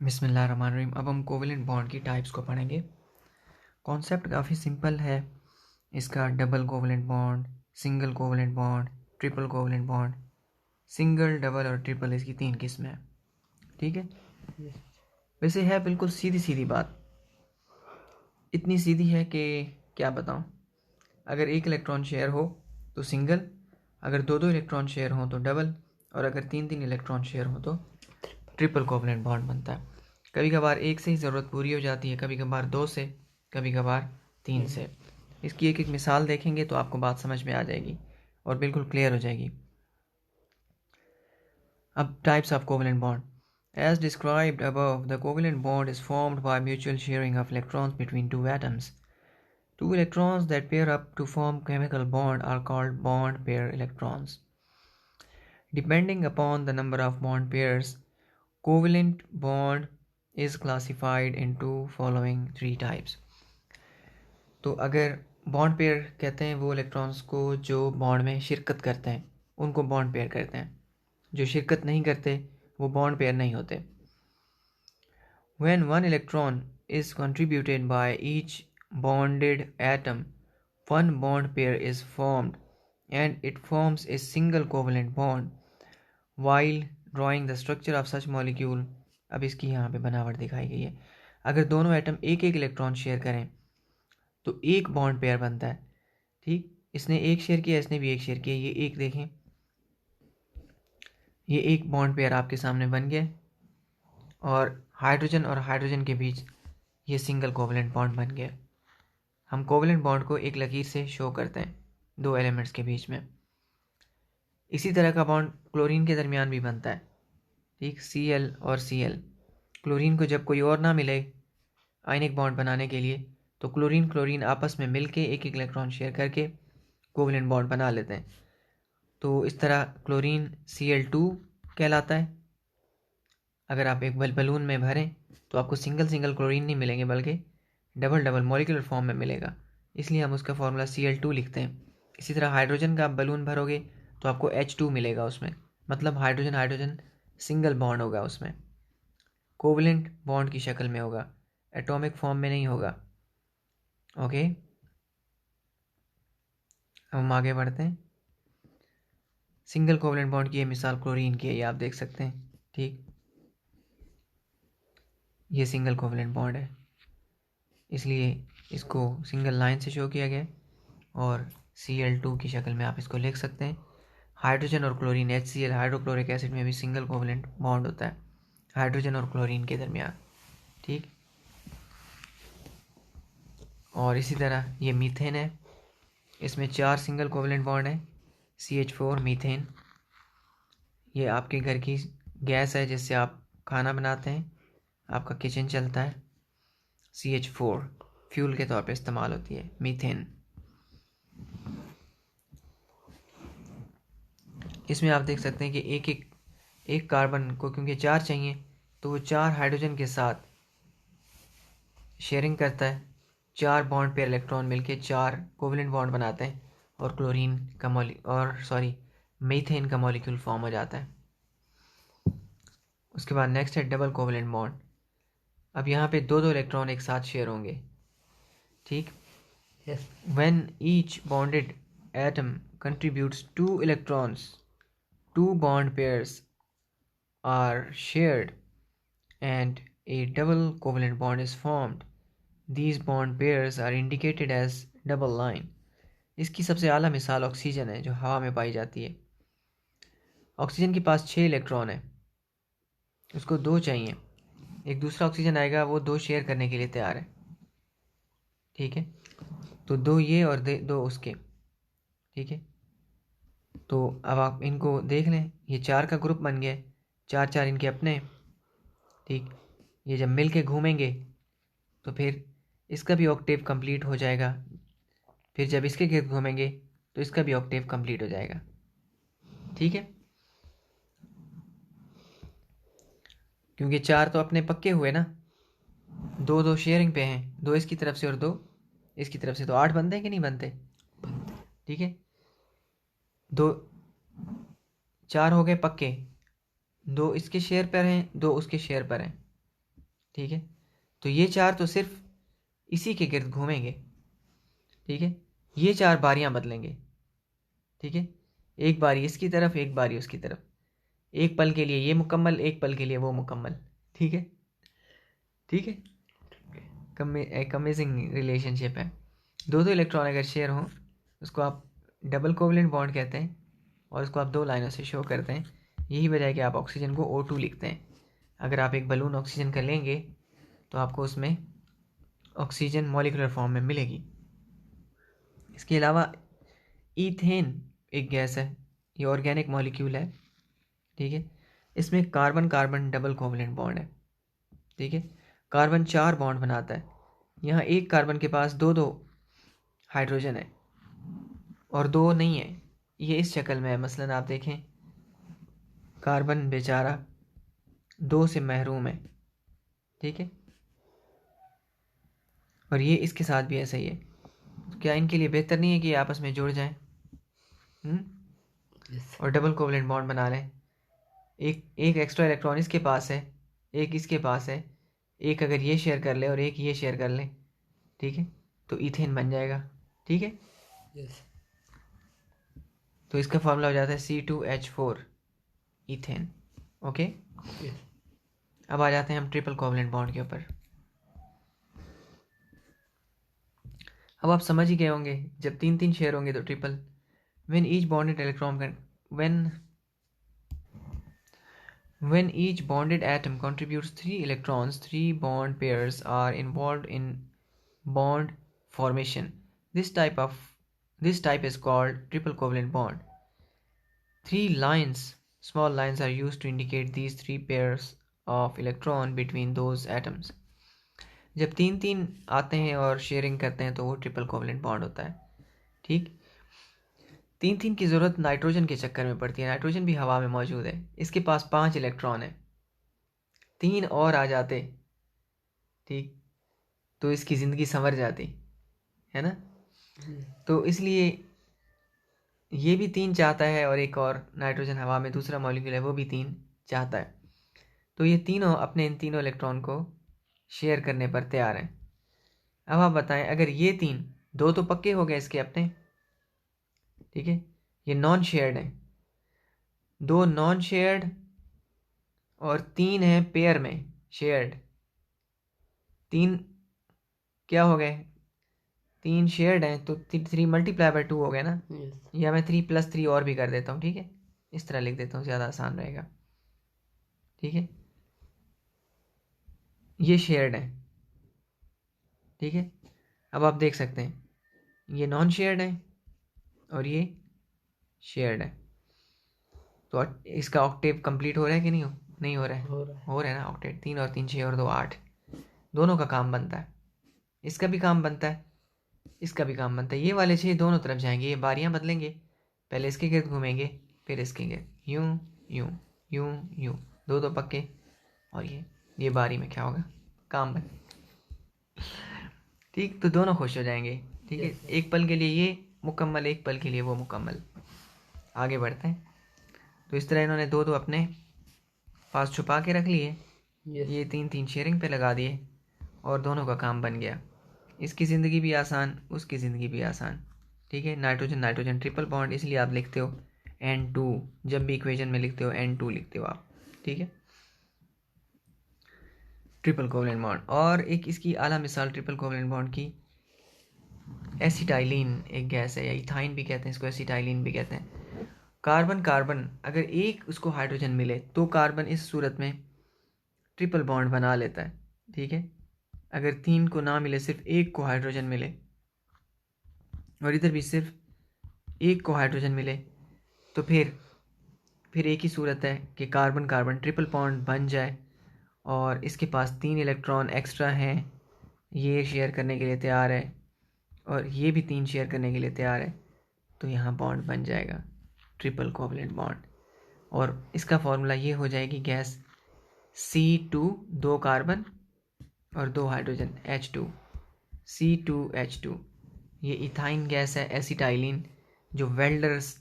बिस्मिल्लाहिर्रहमानिर्रहीम। अब हम कोवेलेंट बॉन्ड की टाइप्स को पढ़ेंगे। कॉन्सेप्ट काफ़ी सिंपल है इसका। Double covalent bond, single covalent bond, triple covalent bond. Single, double और ट्रिपल इसकी 3 किस्में हैं। ठीक है। वैसे है बिल्कुल सीधी सीधी बात, इतनी सीधी है कि क्या बताऊं। अगर एक इलेक्ट्रॉन शेयर हो तो सिंगल, अगर दो दो इलेक्ट्रॉन शेयर हो तो डबल, और अगर तीन तीन इलेक्ट्रॉन शेयर हो तो ट्रिपल कोवेलेंट बॉन्ड बनता है। कभी कभार एक से ही ज़रूरत पूरी हो जाती है, कभी कभार दो से, कभी कभार तीन से। इसकी एक एक मिसाल देखेंगे तो आपको बात समझ में आ जाएगी और बिल्कुल क्लियर हो जाएगी। अब types of covalent bond. As described above, the covalent bond is formed by mutual sharing of electrons between two atoms. Two electrons that pair up to form chemical bond are called bond pair electrons. Depending upon the number of bond pairs, covalent bond is classified into following three types. तो अगर bond pair कहते हैं वो electrons को जो bond में शिरकत करते हैं उनको बॉन्ड पेयर कहते हैं। जो शिरकत नहीं करते वो बॉन्ड पेयर नहीं होते। When one electron is contributed by each bonded atom, one bond pair is formed and it forms a single covalent bond. While drawing the structure of such molecule, अब इसकी यहाँ पे बनावट दिखाई गई है। अगर दोनों एटम एक एक इलेक्ट्रॉन शेयर करें तो एक बॉन्ड पेयर बनता है। ठीक, इसने एक शेयर किया, इसने भी एक शेयर किया। ये एक देखें, ये एक बॉन्ड पेयर आपके सामने बन गया और हाइड्रोजन के बीच ये सिंगल कोवेलेंट बॉन्ड बन गया। हम कोवेलेंट बॉन्ड को एक लकीर से शो करते हैं दो एलिमेंट्स के बीच में। इसी तरह का बॉन्ड क्लोरीन के दरमियान भी बनता है। ठीक, Cl और Cl। क्लोरीन को जब कोई और ना मिले आयनिक बॉन्ड बनाने के लिए तो क्लोरीन क्लोरीन आपस में मिलके एक एक इलेक्ट्रॉन शेयर करके कोवेलेंट बॉन्ड बना लेते हैं। तो इस तरह क्लोरीन Cl2 कहलाता है। अगर आप एक बलून में भरें तो आपको सिंगल सिंगल क्लोरीन नहीं मिलेंगे बल्कि डबल डबल मॉलिक्यूलर फॉर्म में मिलेगा, इसलिए हम उसका फॉर्मूला Cl2 लिखते हैं। इसी तरह हाइड्रोजन का आप बलून भरोगे तो आपको H2 मिलेगा उसमें, मतलब हाइड्रोजन हाइड्रोजन सिंगल बॉन्ड होगा उसमें, कोवेलेंट बॉन्ड की शक्ल में होगा, एटॉमिक फॉर्म में नहीं होगा। ओके, हम आगे बढ़ते हैं। सिंगल कोवेलेंट बॉन्ड की ये मिसाल क्लोरीन की है, ये आप देख सकते हैं। ठीक, ये सिंगल कोवेलेंट बॉन्ड है, इसलिए इसको सिंगल लाइन से शो किया गया और Cl2 की शक्ल में आप इसको लिख सकते हैं। हाइड्रोजन और क्लोरीन HCl हाइड्रोक्लोरिक एसिड में भी सिंगल कोवेलेंट बॉन्ड होता है हाइड्रोजन और क्लोरीन के दरमियान। ठीक, और इसी तरह ये मीथेन है, इसमें 4 सिंगल कोवेलेंट बॉन्ड है CH4 मीथेन। ये आपके घर की गैस है जिससे आप खाना बनाते हैं, आपका किचन चलता है। CH4 फ्यूल के तौर पे इस्तेमाल होती है मीथेन। इसमें आप देख सकते हैं कि एक कार्बन को क्योंकि 4 चाहिए तो वो 4 हाइड्रोजन के साथ शेयरिंग करता है। 4 बॉन्ड पेयर इलेक्ट्रॉन मिलके 4 कोवेलेंट बॉन्ड बनाते हैं और मीथेन का मॉलिक्यूल फॉर्म हो जाता है। उसके बाद नेक्स्ट है डबल कोवेलेंट बॉन्ड। अब यहाँ पे दो दो इलेक्ट्रॉन एक साथ शेयर होंगे। ठीक, when each bonded atom contributes 2 electrons, 2 bond pairs are shared and a double covalent bond is formed. These bond pairs are indicated as double line. इसकी सबसे आला मिसाल ऑक्सीजन है जो हवा में पाई जाती है। ऑक्सीजन के पास 6 इलेक्ट्रॉन है, उसको 2 चाहिए। एक दूसरा ऑक्सीजन आएगा, वो 2 शेयर करने के लिए तैयार है। ठीक है, तो 2 ये और 2 उसके। ठीक है, तो अब आप इनको देख लें, ये 4 का ग्रुप बन गया, 4 4 इनके अपने। ठीक, ये जब मिल के घूमेंगे तो फिर इसका भी ऑक्टेव कंप्लीट हो जाएगा, फिर जब इसके गिर्द घूमेंगे तो इसका भी ऑक्टेव कंप्लीट हो जाएगा। ठीक है, क्योंकि 4 तो अपने पक्के हुए ना, 2 2 शेयरिंग पे हैं, 2 इसकी तरफ से और 2 इसकी तरफ से, तो 8 बनते हैं कि नहीं बनते? ठीक है, 2 4 हो गए पक्के, 2 इसके शेयर पर हैं, 2 उसके शेयर पर हैं। ठीक है। तो ये चार तो सिर्फ इसी के गिर्द घूमेंगे, ठीक है। ये चार बारियां बदलेंगे, ठीक है। एक बारी इसकी तरफ, एक बारी उसकी तरफ, एक पल के लिए ये मुकम्मल, एक पल के लिए वो मुकम्मल, ठीक है, ठीक है। एक अमेजिंग रिलेशनशिप है। दो इलेक्ट्रॉन अगर शेयर हों उसको आप डबल कोवलेंट बॉन्ड कहते हैं, और इसको आप 2 लाइनों से शो करते हैं। यही वजह है कि आप ऑक्सीजन को O2 लिखते हैं। अगर आप एक बलून ऑक्सीजन का लेंगे तो आपको उसमें ऑक्सीजन मॉलिक्यूलर फॉर्म में मिलेगी। इसके अलावा ईथेन एक गैस है, ये ऑर्गेनिक मॉलिक्यूल है, ठीक है। इसमें carbon carbon double covalent bond है, ठीक है। कार्बन 4 बॉन्ड बनाता है। यहाँ एक कार्बन के पास 2 हाइड्रोजन है और 2 नहीं है, ये इस शक्ल में है। मसलन आप देखें, कार्बन बेचारा 2 से महरूम है, ठीक है, और ये इसके साथ भी ऐसा ही है। तो क्या इनके लिए बेहतर नहीं है कि आपस में जुड़ जाएं और डबल कोवलेंट बॉन्ड बना लें? एक एक्स्ट्रा इलेक्ट्रॉन इसके पास है, एक इसके पास है, एक अगर ये शेयर कर ले और एक ये शेयर कर ले, ठीक है, तो ईथेन बन जाएगा, ठीक है। तो इसका फॉर्मूला हो जाता है C2H4 ईथेन, ओके। अब आ जाते हैं हम ट्रिपल कोवलेंट बॉन्ड के ऊपर। अब आप समझ ही गए होंगे, जब 3 शेयर होंगे तो triple. When each bonded electron when each bonded atom contributes 3 electrons, 3 bond pairs are involved in bond formation. This type is called triple covalent bond. 3 lines, small lines, are used to indicate these 3 pairs of electron between those atoms. जब 3 आते हैं और sharing करते हैं तो वो triple covalent bond होता है, ठीक। 3 की ज़रूरत नाइट्रोजन के चक्कर में पड़ती है। नाइट्रोजन भी हवा में मौजूद है, इसके पास 5 इलेक्ट्रॉन है। 3 और आ जाते, ठीक, तो इसकी ज़िंदगी संवर जाती है ना। तो इसलिए ये भी 3 चाहता है, और एक और नाइट्रोजन हवा में दूसरा मॉलिक्यूल है वो भी 3 चाहता है। तो ये तीनों अपने इन तीनों इलेक्ट्रॉन को शेयर करने पर तैयार हैं। अब आप बताएं, अगर ये 2 तो पक्के हो गए इसके अपने, ठीक है, ये नॉन शेयर्ड हैं, 2 नॉन शेयर्ड और 3 हैं पेयर में शेयर्ड। 3 क्या हो गए, 3 शेयर्ड हैं तो 3 मल्टीप्लाई बाय 2 हो गए ना। या मैं 3 + 3 और भी कर देता हूँ, ठीक है, इस तरह लिख देता हूँ, ज़्यादा आसान रहेगा, ठीक है। ये शेयर्ड है, ठीक है। अब आप देख सकते हैं ये नॉन शेयर्ड है और ये शेयर्ड है। तो इसका ऑक्टेव कंप्लीट हो रहा है कि नहीं हो रहा है? हो रहा है ना। ऑक्टेट 3 और 3 6 और 2 8, दोनों का काम बनता है। इसका भी काम बनता है, इसका भी काम बनता है। ये वाले 6 दोनों तरफ जाएंगे, ये बारियां बदलेंगे, पहले इसके गिर्द घूमेंगे फिर इसके गिर्द, यूं यूं यूं यूं, 2 पक्के। और ये बारी में क्या होगा, काम बन, ठीक। तो दोनों खुश हो जाएंगे, ठीक है। एक पल के लिए ये मुकम्मल, एक पल के लिए वो मुकम्मल। आगे बढ़ते हैं। तो इस तरह इन्होंने 2 अपने पास छुपा के रख लिए, ये 3 शेयरिंग पे लगा दिए और दोनों का काम बन गया। इसकी ज़िंदगी भी आसान, उसकी ज़िंदगी भी आसान, ठीक है। नाइट्रोजन नाइट्रोजन ट्रिपल बॉन्ड, इसलिए आप लिखते हो N2, जब भी इक्वेशन में लिखते हो N2 लिखते हो आप, ठीक है, ट्रिपल कोवलेंट बॉन्ड। और एक इसकी आला मिसाल ट्रिपल कोवलेंट बॉन्ड की एसिटाइलिन एक गैस है, या इथाइन भी कहते हैं इसको, एसिटाइलिन भी कहते हैं। कार्बन कार्बन अगर एक उसको हाइड्रोजन मिले तो कार्बन इस सूरत में ट्रिपल बॉन्ड बना लेता है, ठीक है। अगर 3 को ना मिले, सिर्फ एक को हाइड्रोजन मिले, और इधर भी सिर्फ एक को हाइड्रोजन मिले, तो फिर एक ही सूरत है कि कार्बन कार्बन ट्रिपल बॉन्ड बन जाए और इसके पास 3 इलेक्ट्रॉन एक्स्ट्रा हैं, ये शेयर करने के लिए तैयार है और ये भी 3 शेयर करने के लिए तैयार है, तो यहाँ बॉन्ड बन जाएगा ट्रिपल कोवलेंट बॉन्ड। और इसका फॉर्मूला ये हो जाएगी गैस C2, 2 कार्बन और 2 हाइड्रोजन, H2, C2H2। ये इथाइन गैस है, एसिटाइलिन, जो वेल्डर्स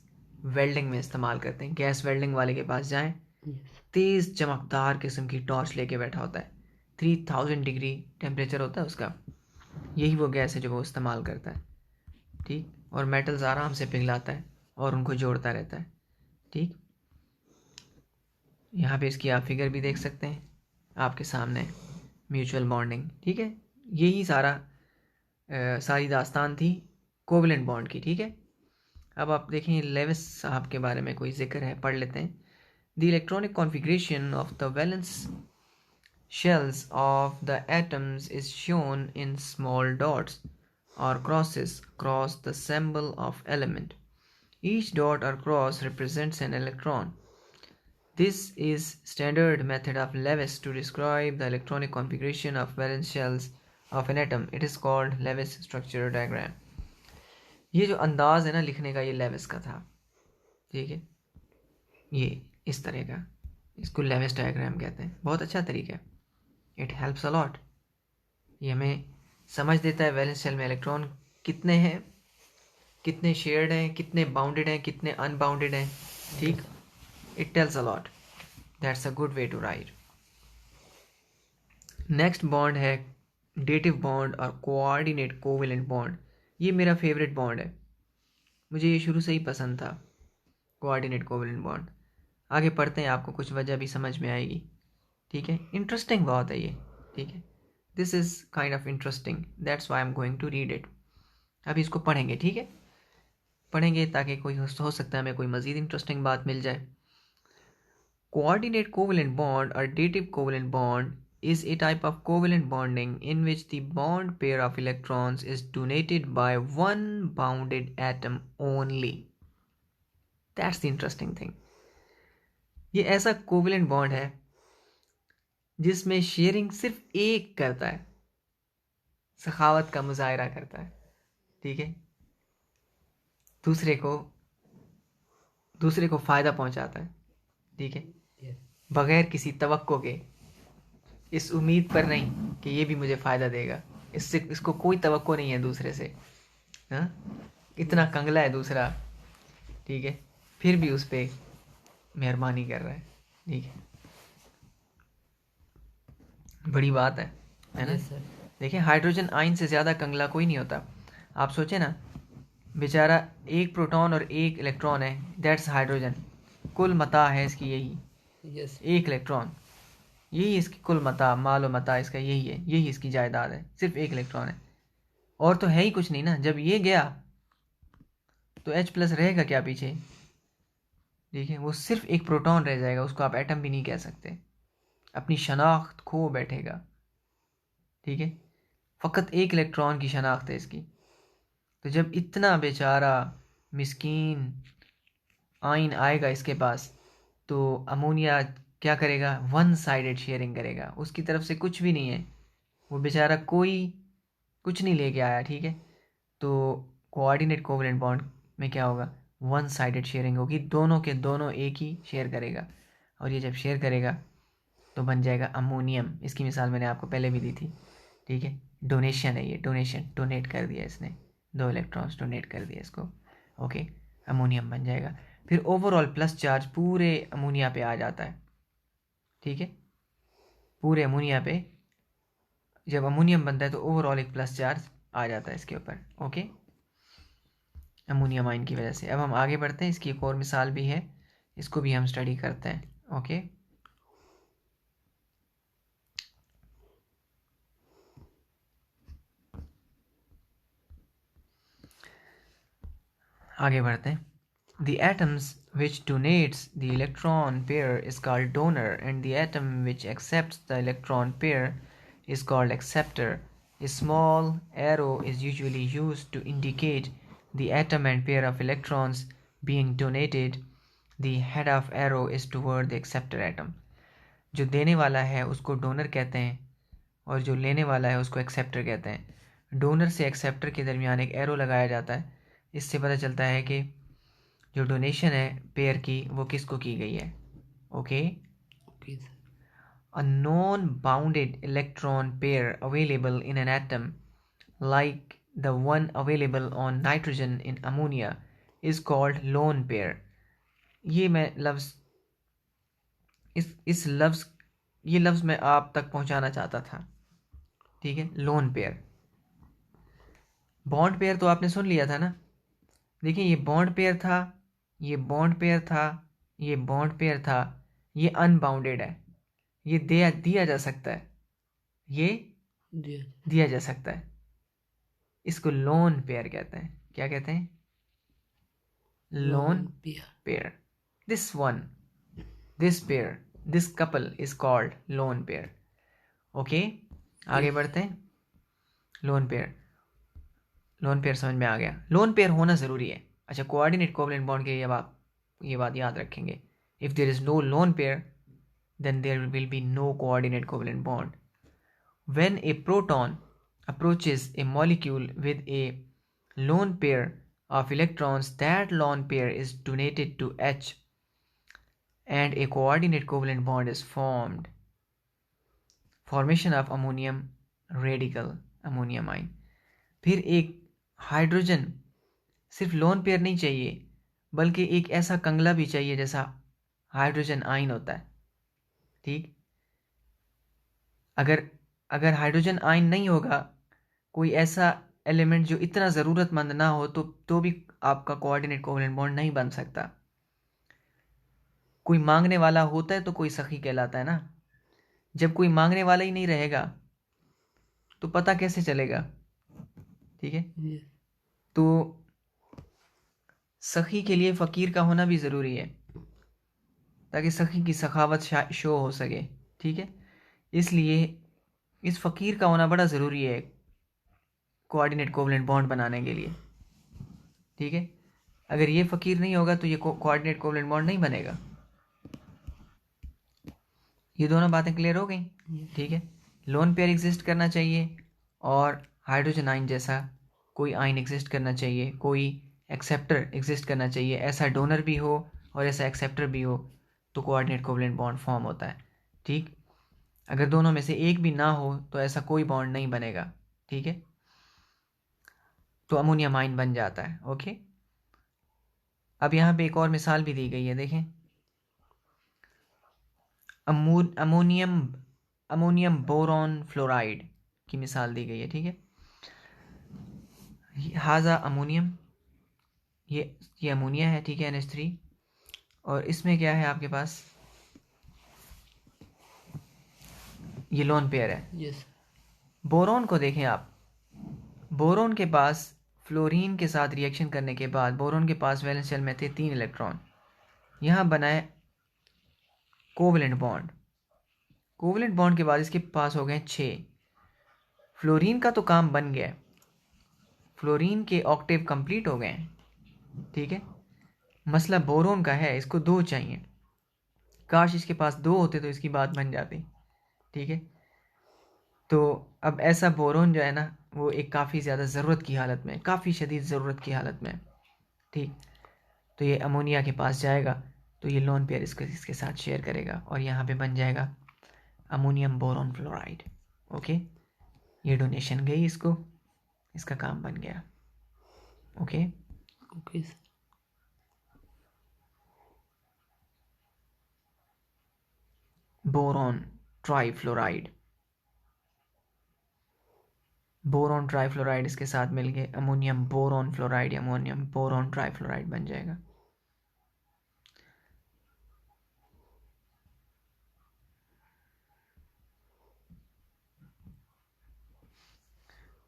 वेल्डिंग में इस्तेमाल करते हैं। गैस वेल्डिंग वाले के पास जाएं, तेज़ चमकदार किस्म की टॉर्च लेके बैठा होता है, 3000 डिग्री टेम्परेचर होता है उसका, यही वो गैस है जो वो इस्तेमाल करता है, ठीक। और मेटल्स आराम से पिघलाता है और उनको जोड़ता रहता है, ठीक। यहाँ पे इसकी आप फिगर भी देख सकते हैं आपके सामने, म्यूचुअल बॉन्डिंग, ठीक है। यही सारी दास्तान थी कोवलेंट बॉन्ड की, ठीक है। अब आप देखें लेविस साहब के बारे में कोई जिक्र है, पढ़ लेते हैं। The electronic configuration of the valence shells of the atoms is shown in small dots or crosses across the symbol of element. Each dot or cross represents an electron. This is standard method of Lewis to describe the electronic configuration of valence shells of an atom. It is called Lewis structure diagram. ये जो अंदाज है ना लिखने का, ये Levi's का था, ठीक है। ये इस तरह का, इसको लेविस डायग्राम कहते हैं। बहुत अच्छा तरीका है, इट हेल्प्स अ लॉट। ये हमें समझ देता है वैलेंस शेल में इलेक्ट्रॉन कितने हैं, कितने शेयर्ड हैं, कितने बाउंडेड हैं, कितने अनबाउंडेड हैं, ठीक। It tells a lot, that's a good way to write. Next bond है डेटिव बॉन्ड और कोऑर्डिनेट कोवेलेंट बॉन्ड। ये मेरा फेवरेट बॉन्ड है, मुझे ये शुरू से ही पसंद था, कोऑर्डिनेट कोवेलेंट बॉन्ड। आगे पढ़ते हैं, आपको कुछ वजह भी समझ में आएगी, ठीक है। इंटरेस्टिंग बहुत है ये, ठीक है। This is kind of interesting, that's why I am going to read it. अभी इसको पढ़ेंगे, ठीक है, पढ़ेंगे ताकि कोई हो सकता है हमें कोई मज़ीद इंटरेस्टिंग बात मिल जाए। कोऑर्डिनेट कोवेलेंट बॉन्ड और dative covalent bond is a type of covalent bonding in which the bond pair of electrons is donated by one bounded atom only. That's the interesting thing. ये ऐसा covalent bond है जिसमें sharing सिर्फ एक करता है, सखावत का मुजाहरा करता है, ठीक है। दूसरे को फ़ायदा पहुंचाता है, ठीक है, बगैर किसी तवक्को के, इस उम्मीद पर नहीं कि ये भी मुझे फ़ायदा देगा, इसको कोई तवक्को नहीं है दूसरे से, हाँ। इतना कंगला है दूसरा, ठीक है, फिर भी उस पर मेहरबानी कर रहा है, ठीक है। बड़ी बात है ना। देखिए हाइड्रोजन आयन से ज़्यादा कंगला कोई नहीं होता। आप सोचें ना, बेचारा एक प्रोटॉन और एक इलेक्ट्रॉन है, दैट्स हाइड्रोजन, कुल मता है इसकी यही, एक इलेक्ट्रॉन, यही इसकी कुल मता, मालो मता इसका यही है, यही इसकी जायदाद है, सिर्फ एक इलेक्ट्रॉन है, और तो है ही कुछ नहीं ना। जब ये गया तो H+ रहेगा क्या पीछे, देखिए वो सिर्फ एक प्रोटॉन रह जाएगा, उसको आप एटम भी नहीं कह सकते, अपनी शनाख्त खो बैठेगा, ठीक है। फ़कत एक इलेक्ट्रॉन की शनाख्त है इसकी। तो जब इतना बेचारा मिस्कीन आयन आएगा इसके पास, तो अमोनिया क्या करेगा, वन साइडेड शेयरिंग करेगा, उसकी तरफ से कुछ भी नहीं है, वो बेचारा कोई कुछ नहीं लेके आया, ठीक है। तो कोऑर्डिनेट कोवेलेंट बॉन्ड में क्या होगा, वन साइडेड शेयरिंग होगी, दोनों के दोनों एक ही शेयर करेगा, और ये जब शेयर करेगा तो बन जाएगा अमोनियम। इसकी मिसाल मैंने आपको पहले भी दी थी, ठीक है। डोनेशन है ये, डोनेशन, डोनेट कर दिया इसने, 2 इलेक्ट्रॉन्स डोनेट कर दिया इसको, ओके, अमोनियम बन जाएगा। फिर ओवरऑल प्लस चार्ज पूरे अमोनिया पे आ जाता है, ठीक है। पूरे अमोनिया पे जब अमोनियम बनता है तो ओवरऑल एक प्लस चार्ज आ जाता है इसके ऊपर, ओके, अमोनियम आयन की वजह से। अब हम आगे बढ़ते हैं, इसकी एक और मिसाल भी है, इसको भी हम स्टडी करते हैं, ओके। आगे बढ़ते हैं। The atoms which donates the electron pair is called donor, and the atom which accepts the electron pair is called acceptor. A small arrow is usually used to indicate the atom and pair of electrons being donated. The head of arrow is toward the acceptor atom. जो देने वाला है उसको donor कहते हैं, और जो लेने वाला है उसको एक्सेप्टर कहते हैं। डोनर से एक्सेप्टर के दरमियान एक एरो लगाया जाता है, इससे पता चलता है कि जो डोनेशन है पेयर की वो किसको की गई है, okay. A non bounded electron pair available in an atom like the one available on nitrogen in ammonia is called lone pair. ये मैं लफ्ज़ इस लफ्ज़ ये लफ्ज़ मैं आप तक पहुंचाना चाहता था, ठीक है। लोन पेयर, बॉन्ड पेयर तो आपने सुन लिया था ना। देखिए ये बॉन्ड पेयर था, ये बॉन्ड पेयर था, ये बॉन्ड पेयर था, ये अनबाउंडेड है, ये दिया जा सकता है, ये दिया जा सकता है। इसको लोन पेयर कहते हैं। क्या कहते हैं? Lone pair. This one, this pair, this couple is called lone pair. Okay, आगे बढ़ते हैं। लोन पेयर, लोन पेयर समझ में आ गया। लोन पेयर होना ज़रूरी है। अच्छा, कोऑर्डिनेट कोवलेंट बॉन्ड के ये बात याद रखेंगे। If there is no lone pair then there will be no coordinate covalent bond. When a proton approaches a molecule with a lone pair of electrons, that lone pair is donated to H and a coordinate covalent bond is formed. Formation of ammonium radical, ammonium ion. फिर एक hydrogen, सिर्फ lone pair नहीं चाहिए बल्कि एक ऐसा कंगला भी चाहिए जैसा हाइड्रोजन आयन होता है, ठीक। अगर अगर हाइड्रोजन आयन नहीं होगा, कोई ऐसा एलिमेंट जो इतना ज़रूरतमंद ना हो, तो भी आपका कोऑर्डिनेट कोवलेंट बॉन्ड नहीं बन सकता। कोई मांगने वाला होता है तो कोई सखी कहलाता है ना। जब कोई मांगने वाला ही नहीं रहेगा तो पता कैसे चलेगा, ठीक है। तो सखी के लिए फ़कीर का होना भी ज़रूरी है ताकि सखी की सखावत शो हो सके, ठीक है। इसलिए इस फ़कीर का होना बड़ा ज़रूरी है कोऑर्डिनेट कोवलेंट बॉन्ड बनाने के लिए, ठीक है। अगर ये फ़कीर नहीं होगा तो ये कोऑर्डिनेट कोवलेंट बॉन्ड नहीं बनेगा। ये दोनों बातें क्लियर हो गई, ठीक है। लोन पेयर एग्जिस्ट करना चाहिए और हाइड्रोजन आयन जैसा कोई आयन एग्जिस्ट करना चाहिए, कोई एक्सेप्टर एग्जिस्ट करना चाहिए। ऐसा डोनर भी हो और ऐसा एक्सेप्टर भी हो तो कोऑर्डिनेट कोवलेंट बॉन्ड फॉर्म होता है, ठीक। अगर दोनों में से एक भी ना हो तो ऐसा कोई बॉन्ड नहीं बनेगा, ठीक है। तो अमोनियम आयन बन जाता है, ओके। अब यहाँ पे एक और मिसाल भी दी गई है, देखें। अमोनियम अमोनियम बोरॉन फ्लोराइड की मिसाल दी गई है, ठीक है। हाजा अमोनियम, ये अमोनिया है, ठीक है, NH3। और इसमें क्या है आपके पास? ये लोन पेयर है। यस। बोरॉन को देखें आप, बोरॉन के पास फ्लोरीन के साथ रिएक्शन करने के बाद बोरॉन के पास वैलेंस शेल में थे 3 इलेक्ट्रॉन। यहाँ बनाए कोवलेंट बॉन्ड, कोवलेंट बॉन्ड के बाद इसके पास हो गए 6। फ्लोरीन का तो काम बन गया, फ्लोरीन के ऑक्टेव कंप्लीट हो गए हैं, ठीक है। मसला बोरोन का है, इसको 2 चाहिए। काश इसके पास 2 होते तो इसकी बात बन जाती, ठीक है। तो अब ऐसा बोरोन जो है ना, वो एक काफ़ी ज़्यादा ज़रूरत की हालत में, काफ़ी शदीद ज़रूरत की हालत में, ठीक। तो ये अमोनिया के पास जाएगा तो ये लोन पेयर इसके साथ शेयर करेगा और यहाँ पे बन जाएगा अमोनियम बोरॉन फ्लोराइड, ओके। ये डोनेशन गई इसको, इसका काम बन गया, okay. Okay sir. Boron trifluoride, boron trifluoride इसके साथ मिलके अमोनियम बोरॉन फ्लोराइड या अमोनियम बोरॉन ट्राइफ्लोराइड बन जाएगा।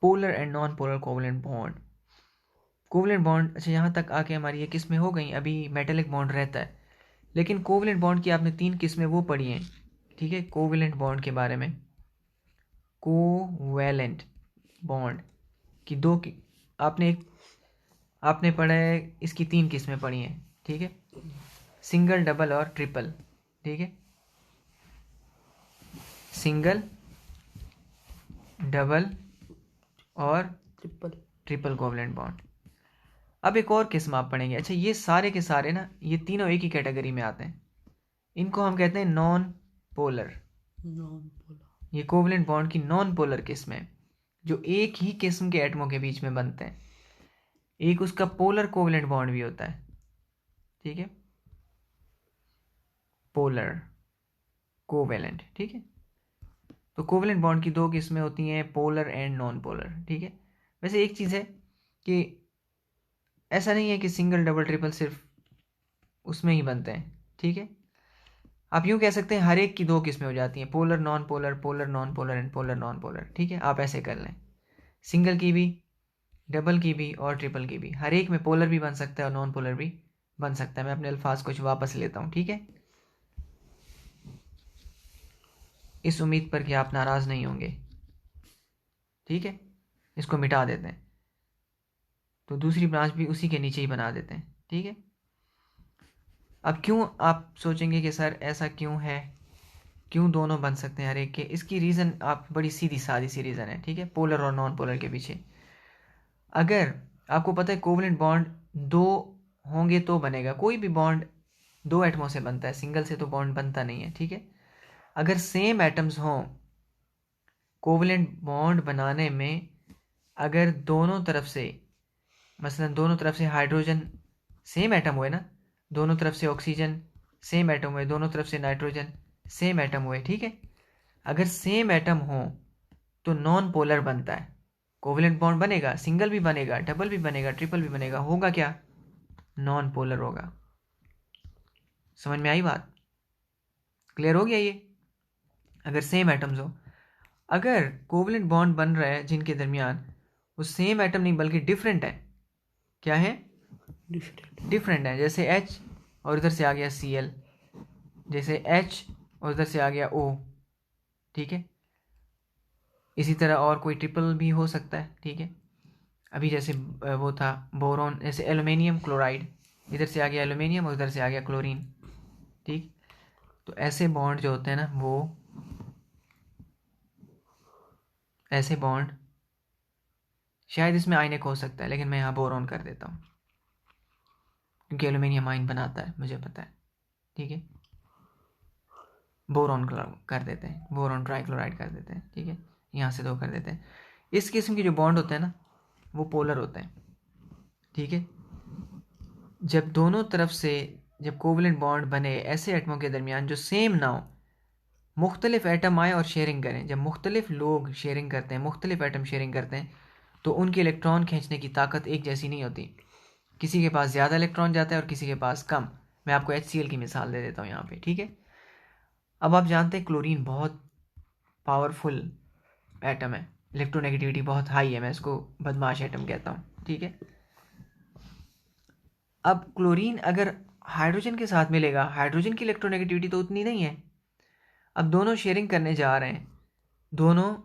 Polar and non polar covalent bond, covalent bond, अच्छा यहाँ तक आके हमारी ये किस्में हो गई। अभी मेटेलिक बॉन्ड रहता है, लेकिन कोवलेंट बॉन्ड की आपने 3 किस्में वो पढ़ी हैं, ठीक है। कोवलेंट बॉन्ड के बारे में, कोवैलेंट बॉन्ड की आपने पढ़ा है, इसकी 3 किस्में पढ़ी हैं, ठीक है। सिंगल, डबल और ट्रिपल, ठीक है। सिंगल, डबल और ट्रिपल कोवलेंट बॉन्ड। अब एक और किस्म आप पढ़ेंगे। अच्छा, ये सारे के सारे ना, ये तीनों एक ही कैटेगरी में आते हैं। इनको हम कहते हैं नॉन पोलर। ये कोवलेंट बॉन्ड की नॉन पोलर किस्म है जो एक ही किस्म के एटमों के बीच में बनते हैं। एक उसका पोलर कोवलेंट बॉन्ड भी होता है, ठीक है, पोलर। कोवेलेंट, ठीक है। तो कोवेलेंट बॉन्ड की दो किस्में होती हैं, पोलर एंड नॉन पोलर, ठीक है। वैसे एक चीज़ है कि ऐसा नहीं है कि सिंगल डबल ट्रिपल सिर्फ उसमें ही बनते हैं, ठीक है। आप यूँ कह सकते हैं हर एक की दो किस्में हो जाती हैं, polar non polar, polar non polar and polar non polar, ठीक है। आप ऐसे कर लें, सिंगल की भी, डबल की भी और ट्रिपल की भी, हर एक में पोलर भी बन सकता है और नॉन पोलर भी बन सकता है। मैं अपने अल्फाज कुछ वापस लेता हूँ, ठीक है, इस उम्मीद पर कि आप नाराज़ नहीं होंगे, ठीक है। इसको मिटा देते हैं, तो दूसरी ब्रांच भी उसी के नीचे ही बना देते हैं, ठीक है। अब क्यों आप सोचेंगे कि सर ऐसा क्यों है, क्यों दोनों बन सकते हैं हर एक के, इसकी रीज़न आप बड़ी सीधी सादी सी रीज़न है, ठीक है, पोलर और नॉन पोलर के पीछे। अगर आपको पता है कोवलेंट बॉन्ड दो होंगे तो बनेगा, कोई भी बॉन्ड दो एटमों से बनता है, सिंगल से तो बॉन्ड बनता नहीं है, ठीक है। अगर सेम एटम्स हों कोवलेंट बॉन्ड बनाने में, अगर दोनों तरफ से, मसलन दोनों तरफ से हाइड्रोजन सेम एटम हुए ना, दोनों तरफ से ऑक्सीजन सेम एटम हुए, दोनों तरफ से नाइट्रोजन सेम एटम हुए, ठीक है। अगर सेम एटम हो तो नॉन पोलर बनता है, कोवलेंट बॉन्ड बनेगा, सिंगल भी बनेगा, डबल भी बनेगा, ट्रिपल भी बनेगा, होगा क्या, नॉन पोलर होगा। समझ में आई बात, क्लियर हो गया ये। अगर सेम एटम्स हो, अगर कोवलेंट बॉन्ड बन रहा है जिनके दरमियान, वो सेम एटम नहीं बल्कि डिफरेंट है, क्या है, डिफरेंट है, जैसे H और इधर से आ गया Cl, जैसे H और इधर से आ गया O, ठीक है। इसी तरह और कोई ट्रिपल भी हो सकता है, ठीक है। अभी जैसे वो था बोरॉन, जैसे एल्युमिनियम क्लोराइड, इधर से आ गया एल्युमिनियम और इधर से आ गया क्लोरीन, ठीक। तो ऐसे बॉन्ड जो होते हैं ना, वो ऐसे बॉन्ड, शायद इसमें आयनिक हो सकता है लेकिन मैं यहाँ बोरॉन कर देता हूँ क्योंकि एल्युमिनियम आयन बनाता है, मुझे पता है, ठीक है। बोरॉन कर देते हैं, बोरॉन ट्राइक्लोराइड कर देते हैं, ठीक है, यहाँ से दो कर देते हैं। इस किस्म के जो बॉन्ड होते हैं ना, वो पोलर होते हैं, ठीक है। जब दोनों तरफ से, जब कोवलेंट बॉन्ड बने ऐसे एटमों के दरमियान जो सेम ना हो, मुख्तलिफ एटम आए और शेयरिंग करें, जब मुख्तलिफ लोग शेयरिंग करते हैं, मुख्तलिफ एटम शेयरिंग करते हैं, तो उनके इलेक्ट्रॉन खींचने की ताकत एक जैसी नहीं होती, किसी के पास ज़्यादा इलेक्ट्रॉन जाता है और किसी के पास कम। मैं आपको HCl की मिसाल दे देता हूँ यहाँ पे, ठीक है। अब आप जानते हैं क्लोरीन बहुत पावरफुल एटम है, इलेक्ट्रोनेगेटिविटी बहुत हाई है, मैं इसको बदमाश एटम कहता हूँ, ठीक है। अब क्लोरीन अगर हाइड्रोजन के साथ मिलेगा, हाइड्रोजन की इलेक्ट्रोनेगेटिविटी तो उतनी नहीं है, अब दोनों शेयरिंग करने जा रहे हैं, दोनों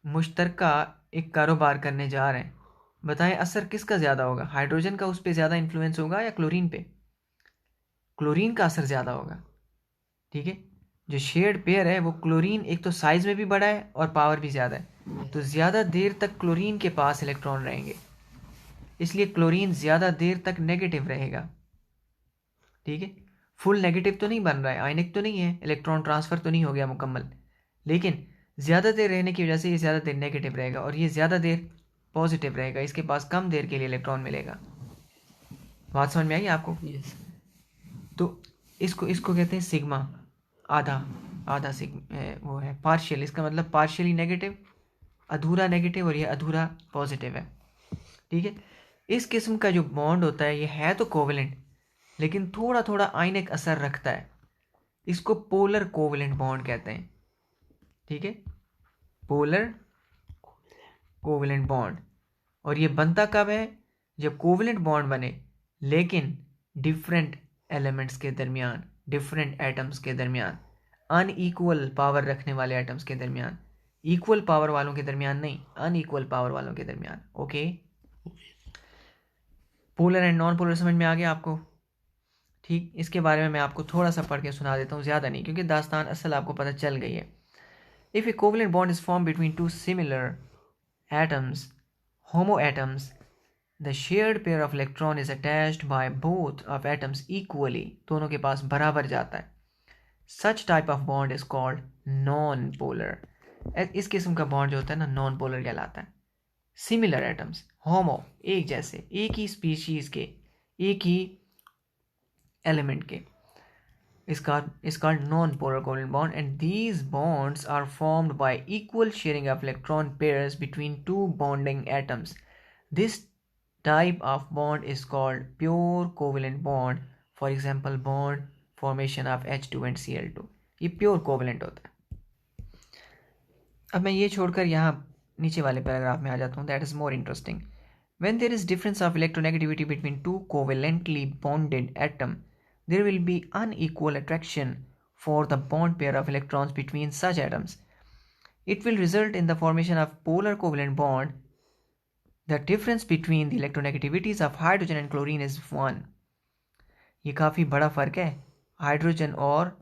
मुश्तरका एक कारोबार करने जा रहे हैं, बताएं असर किसका ज़्यादा होगा, हाइड्रोजन का उस पर ज़्यादा इन्फ्लुएंस होगा या क्लोरीन पे, क्लोरीन का असर ज़्यादा होगा, ठीक है। जो शेयर्ड पेयर है वो क्लोरीन एक तो साइज़ में भी बड़ा है और पावर भी ज़्यादा है, तो ज़्यादा देर तक क्लोरीन के पास इलेक्ट्रॉन रहेंगे, इसलिए क्लोरीन ज़्यादा देर तक नेगेटिव रहेगा, ठीक है। फुल नेगेटिव तो नहीं बन रहा है, आयनिक तो नहीं है, इलेक्ट्रॉन ट्रांसफ़र तो नहीं हो गया मुकम्मल, लेकिन ज़्यादा देर रहने की वजह से ये ज़्यादा देर नेगेटिव रहेगा और ये ज़्यादा देर पॉजिटिव रहेगा, इसके पास कम देर के लिए इलेक्ट्रॉन मिलेगा। बात समझ में आई आपको? यस। तो इसको इसको कहते हैं सिग्मा, आधा, आधा वो है पार्शियल, इसका मतलब पार्शियली नेगेटिव, अधूरा नेगेटिव, और ये अधूरा पॉजिटिव है, ठीक है। इस किस्म का जो बॉन्ड होता है ये है तो कोवलेंट लेकिन थोड़ा थोड़ा आयनिक असर रखता है, इसको पोलर कोवलेंट बॉन्ड कहते हैं, ठीक है, पोलर कोवलेंट बॉन्ड। और ये बनता कब है, जब कोवलेंट बॉन्ड बने लेकिन डिफरेंट एलिमेंट्स के दरमियान, डिफरेंट एटम्स के दरमियान, अनईक्वल पावर रखने वाले एटम्स के दरमियान, इक्वल पावर वालों के दरमियान नहीं, अनईक्वल पावर वालों के दरमियान, okay. Polar and non polar समझ में आ गया आपको, ठीक। इसके बारे में मैं आपको थोड़ा सा पढ़ के सुना देता हूँ, ज़्यादा नहीं, क्योंकि दास्तान असल आपको पता चल गई है। If A covalent bond is form between two similar atoms, homoatoms, the shared pair of electron is attached by both of atoms equally, दोनों के पास बराबर जाता है, such type of bond is called non-polar। इस किस्म का बॉन्ड जो होता है ना नॉन पोलर कहलाता है। सिमिलर एटम्स, होमो एक जैसे, एक ही स्पीशीज के, एक ही एलिमेंट के, is called non-polar covalent bond, and these bonds are formed by equal sharing of electron pairs between two bonding atoms. This type of bond is called pure covalent bond. For example, bond formation of H2 and Cl2, ये pure covalent होता है। अब मैं ये छोड़कर यहाँ नीचे वाले पैराग्राफ में आ जाता हूँ, that is more interesting. When there is difference of electronegativity between two covalently bonded atoms, there will be unequal attraction for the bond pair of electrons between such atoms. It will result in the formation of polar covalent bond. The difference between the electronegativities of hydrogen and chlorine is 1. ये काफ़ी बड़ा फ़र्क है, hydrogen और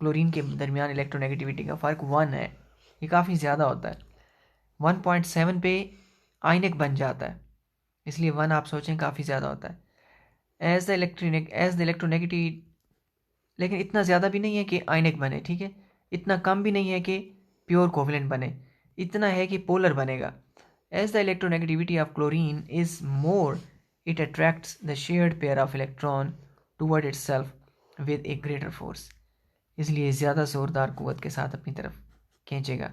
chlorine के दरमियान electronegativity का फ़र्क 1 है, ये काफ़ी ज़्यादा होता है। 1.7 पे आयनिक बन जाता है, इसलिए 1 आप सोचें काफ़ी ज़्यादा होता है। एज द इलेक्ट्रोनेगेटिव, लेकिन इतना ज़्यादा भी नहीं है कि आयनिक बने, ठीक है, इतना कम भी नहीं है कि प्योर कोवलेंट बने, इतना है कि पोलर बनेगा। As the electronegativity of chlorine is more, it attracts the shared pair of electron toward itself with a greater force, इसलिए ज़्यादा ज़ोरदार कुव्वत के साथ अपनी तरफ खींचेगा।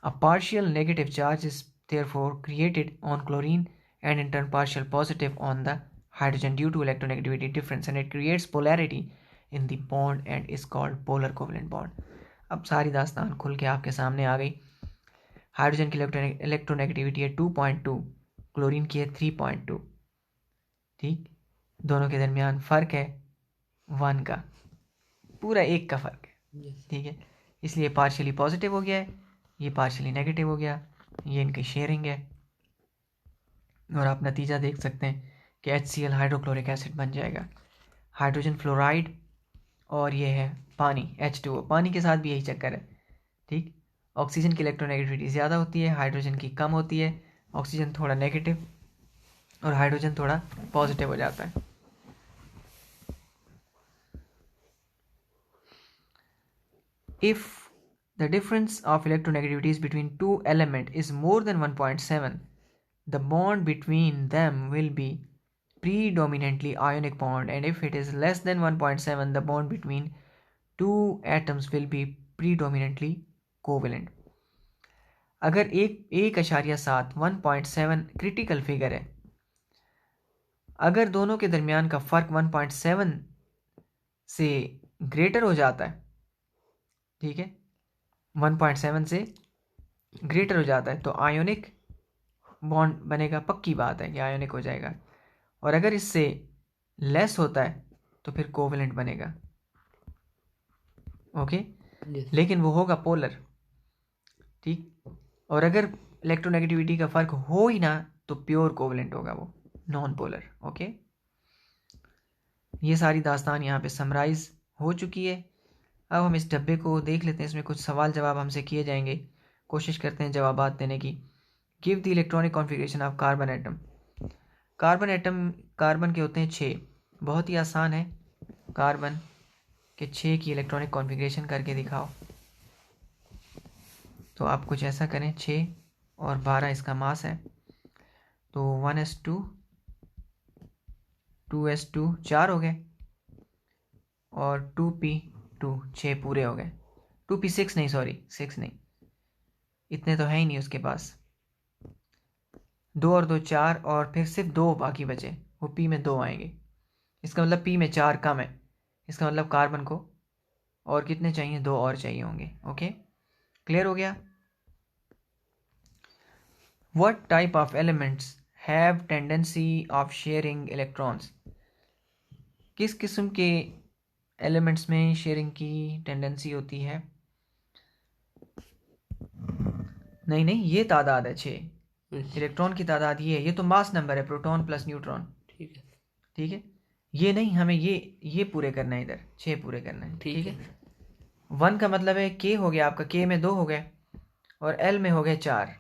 A partial negative charge is therefore created on chlorine and in turn partial positive on the hydrogen due to electronegativity difference, and it creates polarity in the bond and is called polar covalent bond. अब सारी दास्तान खुल के आपके सामने आ गई। Hydrogen की electronegativity है 2.2, क्लोरीन की है 3.2, ठीक, दोनों के दरमियान फ़र्क है 1 का, पूरा 1 का फ़र्क है, ठीक है, इसलिए पार्शियली पॉजिटिव हो गया है, ये पार्शियली नेगेटिव हो गया, ये इनकी शेयरिंग है, और आप नतीजा देख सकते हैं कि HCl हाइड्रोक्लोरिक एसिड बन जाएगा, हाइड्रोजन फ्लोराइड, और ये है पानी H2O, पानी के साथ भी यही चक्कर है, ठीक। ऑक्सीजन की इलेक्ट्रोनेगेटिविटी ज़्यादा होती है, हाइड्रोजन की कम होती है, ऑक्सीजन थोड़ा नेगेटिव और हाइड्रोजन थोड़ा पॉजिटिव हो जाता है। If the difference of electronegativities between two element is more than 1.7, the bond between them will be predominantly ionic bond, and if it is less than 1.7, the bond between two atoms will be predominantly covalent. अगर 1.7 1.7 critical figure है, अगर दोनों के दरमियान का फ़र्क 1.7 से greater हो जाता है, ठीक है, 1.7 से ग्रेटर हो जाता है तो आयोनिक बॉन्ड बनेगा, पक्की बात है कि आयोनिक हो जाएगा, और अगर इससे लेस होता है तो फिर कोवेलेंट बनेगा, ओके, लेकिन वो होगा पोलर, ठीक, और अगर इलेक्ट्रोनेगेटिविटी का फ़र्क हो ही ना तो प्योर कोवेलेंट होगा, वो नॉन पोलर, ओके। ये सारी दास्तान यहाँ पे समराइज़ हो चुकी है। अब हम इस डब्बे को देख लेते हैं, इसमें कुछ सवाल जवाब हमसे किए जाएंगे, कोशिश करते हैं जवाबात देने की। Give the electronic configuration of carbon atom. Carbon atom, carbon के होते हैं 6, बहुत ही आसान है, कार्बन के 6 की इलेक्ट्रॉनिक कॉन्फ़िगरेशन करके दिखाओ। तो आप कुछ ऐसा करें, 6 और 12 इसका मास है, तो 1s2 2s2 4 हो गए, और 2p2 6 पूरे हो गए, 2p6 नहीं, सॉरी 6 नहीं, इतने तो है ही नहीं उसके पास, 2 और 2 4, और फिर सिर्फ 2 बाकी बचे, वो पी में 2 आएंगे, इसका मतलब पी में 4 कम है, इसका मतलब कार्बन को और कितने चाहिए, 2 और चाहिए होंगे, ओके, क्लियर हो गया। What type of elements have tendency of sharing electrons. किस किस्म के एलिमेंट्स में शेयरिंग की टेंडेंसी होती है। नहीं, ये तादाद है 6, इलेक्ट्रॉन की तादाद ये तो मास नंबर है, प्रोटॉन प्लस न्यूट्रॉन, ठीक है, ये नहीं, हमें ये पूरे करना है, इधर 6 पूरे करना है, ठीक है। 1 का मतलब है के हो गया आपका, के में 2 हो गए, और एल में हो गए 4,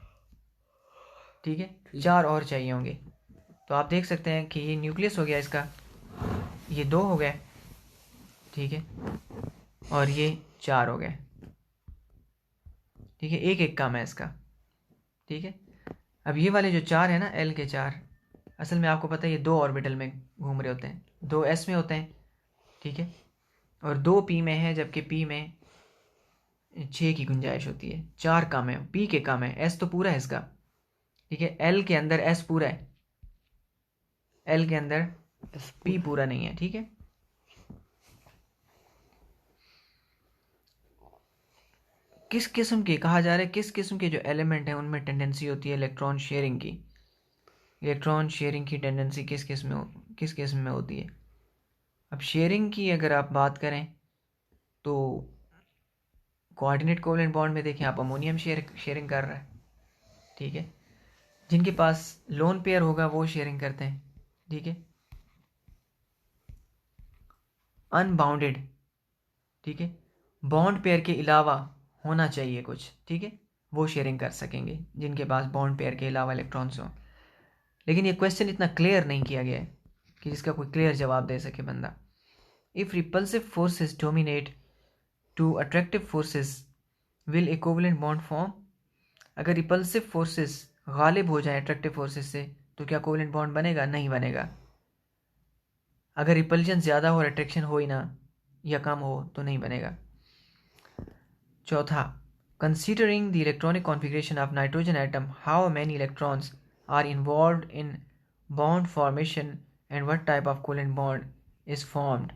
ठीक है, 4 और चाहिए होंगे, तो आप देख सकते हैं कि ये न्यूक्लियस हो गया इसका, ये 2 हो गए, ठीक है, और ये 4 हो गए, ठीक है, एक कम है इसका, ठीक है। अब ये वाले जो 4 है ना, एल के 4, असल में आपको पता है ये 2 ऑर्बिटल में घूम रहे होते हैं, 2 एस में होते हैं, ठीक है, और 2p में है, जबकि p में 6 की गुंजाइश होती है। 4 कम है, p के कम है, s तो पूरा है इसका, ठीक है। l के अंदर s पूरा है, l के अंदर p पूरा नहीं है, ठीक है। किस किस्म के कहा जा रहा है, किस किस्म के जो एलिमेंट हैं उनमें टेंडेंसी होती है इलेक्ट्रॉन शेयरिंग की। इलेक्ट्रॉन शेयरिंग की टेंडेंसी किस किस्म में होती है। अब शेयरिंग की अगर आप बात करें तो कोऑर्डिनेट कोवलेंट बॉन्ड में देखें आप, अमोनियम शेयरिंग कर रहा है, ठीक है। जिनके पास लोन पेयर होगा वो शेयरिंग करते हैं, ठीक है। अनबाउंडेड, ठीक है, बॉन्ड पेयर के अलावा होना चाहिए कुछ, ठीक है, वो शेयरिंग कर सकेंगे जिनके पास बॉन्ड पेयर के अलावा इलेक्ट्रॉन्स हों। लेकिन ये क्वेश्चन इतना क्लियर नहीं किया गया है कि जिसका कोई क्लियर जवाब दे सके बंदा। If repulsive forces dominate to attractive forces will equivalent bond form. अगर रिपल्सिव फोर्सेस गालिब हो जाए अट्रैक्टिव फोर्सेस से तो क्या कोवेलेंट बॉन्ड बनेगा? नहीं बनेगा। अगर रिपल्जन ज़्यादा हो और अट्रैक्शन हो ही ना या कम हो तो नहीं बनेगा। चौथा, considering the electronic configuration of nitrogen atom, how many electrons are involved in bond formation and what type of covalent bond is formed।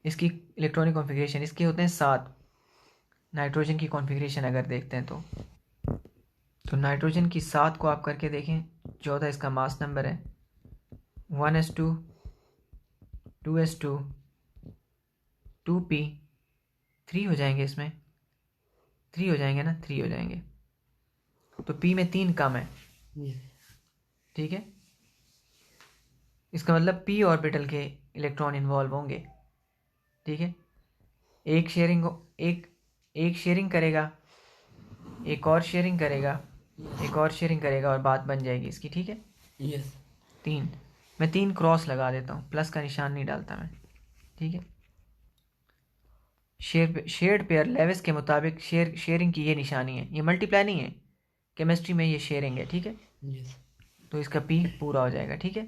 इसकी इलेक्ट्रॉनिक कॉन्फ़िगरेशन इसके होते हैं 7। नाइट्रोजन की कॉन्फ़िगरेशन अगर देखते हैं तो नाइट्रोजन की 7 को आप करके देखें। चौथा इसका मास नंबर है 1s2 2s2 2p 3 हो जाएंगे, इसमें 3 हो जाएंगे ना, 3 हो जाएंगे। तो p में 3 कम है, ठीक है। इसका मतलब p ऑर्बिटल के इलेक्ट्रॉन इन्वॉल्व होंगे, ठीक है। एक शेयरिंग करेगा, एक और शेयरिंग करेगा, एक और शेयरिंग करेगा और बात बन जाएगी इसकी, ठीक है। यस 3 मैं 3 क्रॉस लगा देता हूँ, प्लस का निशान नहीं डालता मैं, ठीक है। शेयर्ड पेयर लेविस के मुताबिक शेयरिंग की ये निशानी है, ये मल्टीप्लाई नहीं है, केमिस्ट्री में ये शेयरिंग है, ठीक है। यस तो इसका पी पूरा हो जाएगा, ठीक है,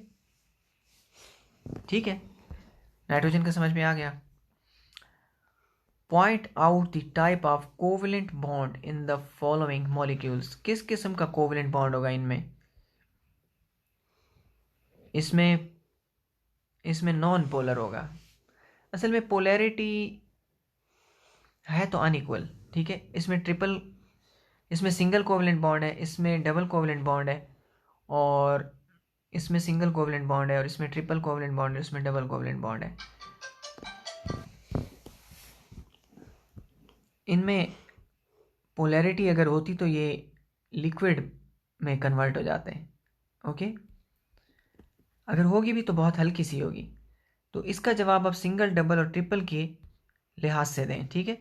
ठीक है। नाइट्रोजन का समझ में आ गया। Point out the type of covalent bond in the following molecules. किस किस्म का कोवेलेंट बॉन्ड होगा इनमें? इसमें नॉन पोलर होगा। असल में पोलैरिटी है तो अनइक्वल, ठीक है। इसमें सिंगल कोवेलेंट बॉन्ड है, इसमें डबल कोवेलेंट बॉन्ड है, और इसमें सिंगल कोवेलेंट बॉन्ड है, और इसमें ट्रिपल कोवेलेंट बॉन्ड है, इसमें डबल कोवेलेंट बॉन्ड है। इनमें पोलैरिटी अगर होती तो ये लिक्विड में कन्वर्ट हो जाते हैं, ओके। अगर होगी भी तो बहुत हल्की सी होगी। तो इसका जवाब आप सिंगल, डबल और ट्रिपल के लिहाज से दें, ठीक है,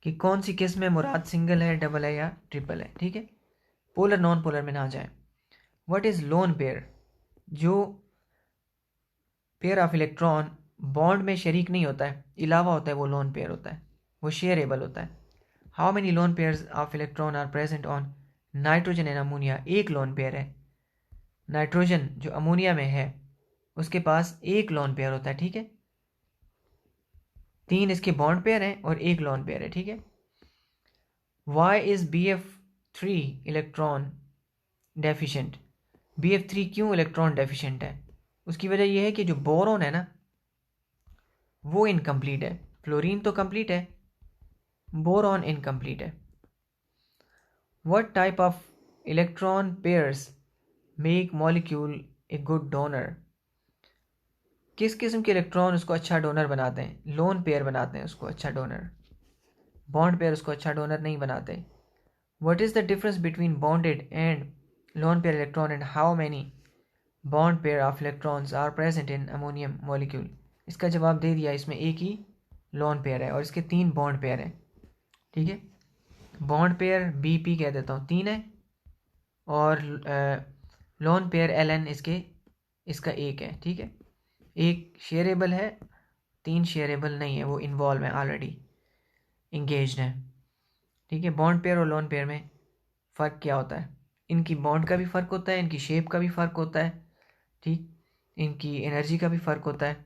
कि कौन सी केस में मुराद सिंगल है, डबल है या ट्रिपल है, ठीक है। पोलर नॉन पोलर में ना जाए। What is lone pair? जो पेयर ऑफ इलेक्ट्रॉन बॉन्ड में शरीक नहीं होता है, अलावा होता है, वो लोन पेयर होता है, वो शेयरेबल होता है। How many lone pairs of electron are present on nitrogen and ammonia? एक लोन पेयर है। नाइट्रोजन जो अमोनिया में है उसके पास एक लोन पेयर होता है, ठीक है। 3 इसके बॉन्ड पेयर हैं और एक लोन पेयर है, ठीक है। Y is BF3 electron deficient? BF3 क्यों इलेक्ट्रॉन डेफिशिएंट है? उसकी वजह यह है कि जो बोरॉन है ना वो इनकम्प्लीट है। फ्लोरीन तो कंप्लीट है, बोरॉन इनकम्प्लीट है। What type of electron pairs make molecule a good donor? किस किस्म के इलेक्ट्रॉन उसको अच्छा डोनर बनाते हैं? लोन पेयर बनाते हैं उसको अच्छा डोनर, बॉन्ड पेयर उसको अच्छा डोनर नहीं बनाते। What is the difference between bonded and lone pair electron and how many bond pair of electrons are present in ammonium molecule? इसका जवाब दे दिया, इसमें एक ही लोन पेयर है और इसके 3 बॉन्ड पेयर हैं, ठीक है। बॉन्ड पेयर BP कह देता हूँ 3 है, और लोन पेयर LN इसका एक है, ठीक है। एक शेयरेबल है, 3 शेयरेबल नहीं है, वो इन्वॉल्व है, ऑलरेडी इंगेज्ड है, ठीक है। बॉन्ड पेयर और लोन पेयर में फ़र्क क्या होता है? इनकी बॉन्ड का भी फ़र्क होता है, इनकी शेप का भी फ़र्क होता है, ठीक, इनकी एनर्जी का भी फ़र्क होता है,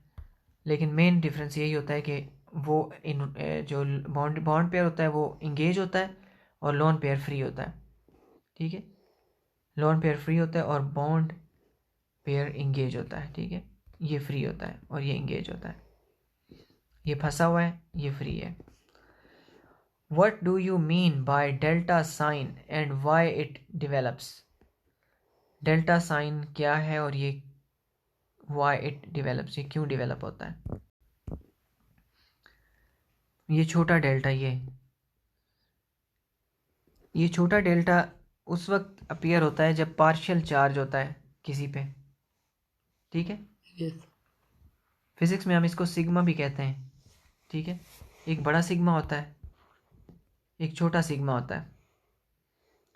लेकिन मेन डिफरेंस यही होता है कि वो जो बॉन्ड पेयर होता है वो इंगेज होता है और लोन पेयर फ्री होता है। ठीक है, लोन पेयर फ्री होता है और बॉन्ड पेयर इंगेज होता है। ठीक है, ये फ्री होता है और ये इंगेज होता है, ये फंसा हुआ है, ये फ्री है। What do you mean by delta sign and why it develops? Delta sign क्या है और ये why it develops, ये क्यों डेवलप होता है? ये छोटा डेल्टा, ये छोटा डेल्टा उस वक्त अपीयर होता है जब पार्शियल चार्ज होता है किसी पे। ठीक है, यस फिजिक्स में हम इसको सिग्मा भी कहते हैं। ठीक है, एक बड़ा सिग्मा होता है, एक छोटा सिग्मा होता है।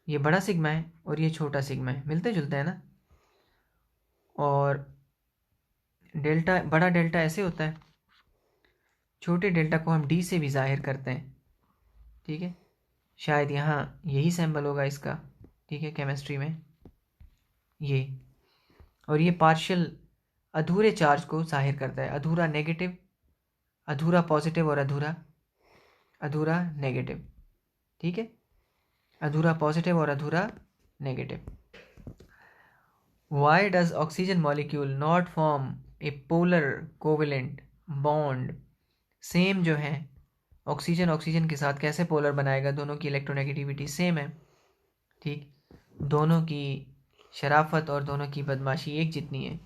ये बड़ा सिग्मा है और ये छोटा सिग्मा है, मिलते जुलते हैं ना। और डेल्टा, बड़ा डेल्टा ऐसे होता है, छोटे डेल्टा को हम डी से भी जाहिर करते हैं। ठीक है, शायद यहाँ यही सिंबल होगा इसका। ठीक है, केमिस्ट्री में ये, और ये पार्शियल अधूरे चार्ज को जाहिर करता है, अधूरा नेगेटिव, अधूरा पॉजिटिव और अधूरा अधूरा नेगेटिव। ठीक है, अधूरा पॉजिटिव और अधूरा negative. Why does oxygen molecule not form a polar covalent bond? Same जो है ऑक्सीजन, ऑक्सीजन के साथ कैसे पोलर बनाएगा? दोनों की इलेक्ट्रोनेगेटिविटी सेम है। ठीक, दोनों की शराफत और दोनों की बदमाशी एक जितनी है।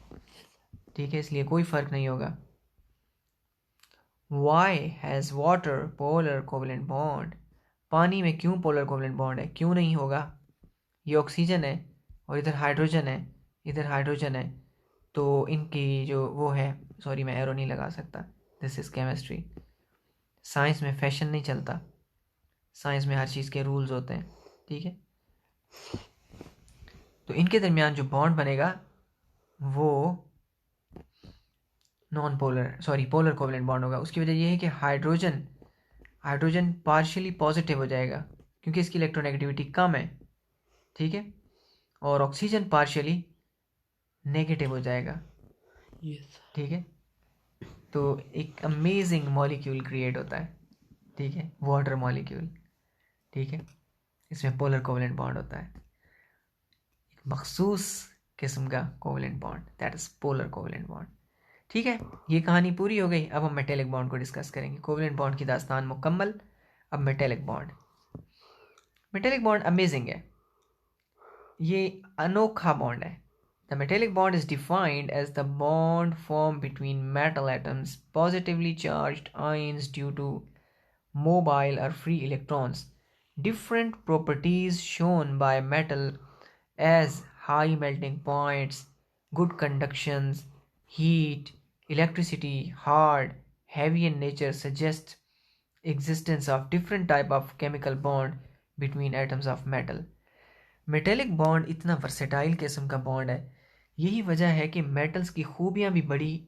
ठीक है, इसलिए कोई फ़र्क नहीं होगा। Why has water polar covalent bond? पानी में क्यों पोलर कोवलेंट बॉन्ड है? क्यों नहीं होगा? ये ऑक्सीजन है और इधर हाइड्रोजन है, इधर हाइड्रोजन है, तो इनकी जो वो है, सॉरी मैं एरो नहीं लगा सकता, दिस इज़ केमिस्ट्री। साइंस में फैशन नहीं चलता, साइंस में हर चीज़ के रूल्स होते हैं। ठीक है, तो इनके दरमियान जो बॉन्ड बनेगा वो non polar, sorry polar covalent bond होगा। उसकी वजह यह है कि हाइड्रोजन हाइड्रोजन पार्शियली पॉजिटिव हो जाएगा क्योंकि इसकी इलेक्ट्रोनेगेटिविटी कम है। ठीक है, और ऑक्सीजन पार्शियली नेगेटिव हो जाएगा। यस ठीक है, तो एक अमेजिंग मॉलिक्यूल क्रिएट होता है। ठीक है, वाटर मॉलिक्यूल। ठीक है, इसमें पोलर कोवलेंट बॉन्ड होता है, एक मखसूस किस्म का covalent bond, that is polar covalent bond. ठीक है, ये कहानी पूरी हो गई। अब हम मेटेलिक बॉन्ड को डिस्कस करेंगे। कोवलेंट बॉन्ड की दास्तान मुकम्मल। अब metallic bond, metallic bond amazing है, ये अनोखा बॉन्ड है। The metallic bond is defined as the bond formed between metal atoms, positively charged ions due to mobile or free electrons. Different properties shown by metal as high melting points, good conductions, heat, electricity, hard, heavy in nature suggest existence of different type of chemical bond between atoms of metal. Metallic bond इतना versatile किस्म का bond है, यही वजह है कि metals की खूबियाँ भी बड़ी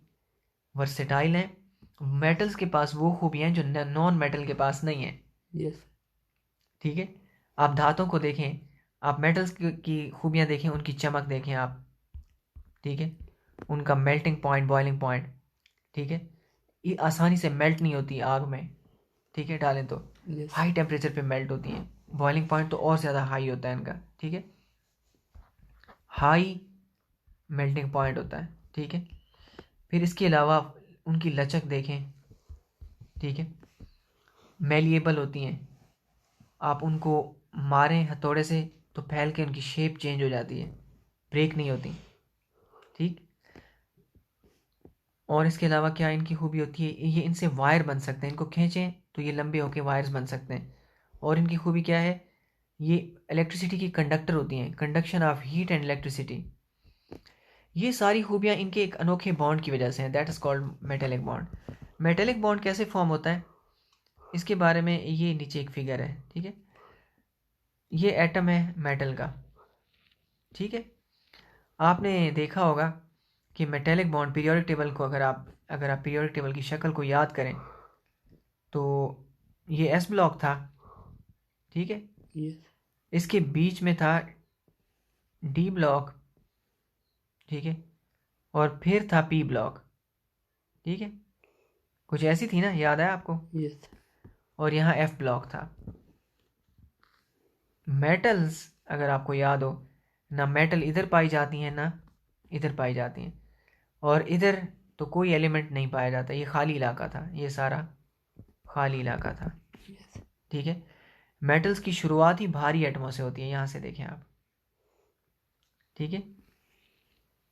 वर्सेटाइल हैं। मेटल्स के पास वो खूबियाँ हैं जो नॉन मेटल के पास नहीं है। यस ठीक है, आप धातों को देखें, आप मेटल्स की खूबियाँ देखें, उनकी चमक देखें आप। ठीक है, उनका मेल्टिंग पॉइंट, बॉइलिंग पॉइंट। ठीक है, ये आसानी से मेल्ट नहीं होती आग में। ठीक है, डालें तो यस हाई टेम्परेचर पे मेल्ट होती हैं। बॉइलिंग पॉइंट तो और ज़्यादा हाई होता है इनका। ठीक है, हाई मेल्टिंग पॉइंट होता है। ठीक है, फिर इसके अलावा उनकी लचक देखें। ठीक है, मेलिएबल होती हैं, आप उनको मारें हथौड़े से तो फैल के उनकी शेप चेंज हो जाती है, ब्रेक नहीं होती। ठीक, और इसके अलावा क्या इनकी खूबी होती है, ये इनसे वायर बन सकते हैं, इनको खींचें तो ये लंबे होके वायर्स बन सकते हैं। और इनकी खूबी क्या है, ये इलेक्ट्रिसिटी की कंडक्टर होती हैं, conduction of heat and electricity. ये सारी खूबियाँ इनके एक अनोखे बॉन्ड की वजह से हैं, that is called metallic bond. Metallic bond कैसे फॉर्म होता है, इसके बारे में ये नीचे एक फिगर है। ठीक है, ये एटम है मेटल का। ठीक है, आपने देखा होगा कि मेटेलिक बॉन्ड पीरियोडिक टेबल को अगर आप पीरियोडिक टेबल की शक्ल को याद करें तो ये एस ब्लॉक था। ठीक है, यस इसके बीच में था डी ब्लॉक। ठीक है, और फिर था पी ब्लॉक। ठीक है, कुछ ऐसी थी ना, याद है आपको? यस। और यहाँ F ब्लॉक था। मेटल्स अगर आपको याद हो ना, मेटल इधर पाई जाती हैं ना इधर पाई जाती हैं, और इधर तो कोई एलिमेंट नहीं पाया जाता। ये खाली इलाका था, ये सारा खाली इलाका था। ठीक है। मेटल्स की शुरुआत ही भारी एटमों से होती है, यहाँ से देखें आप। ठीक है।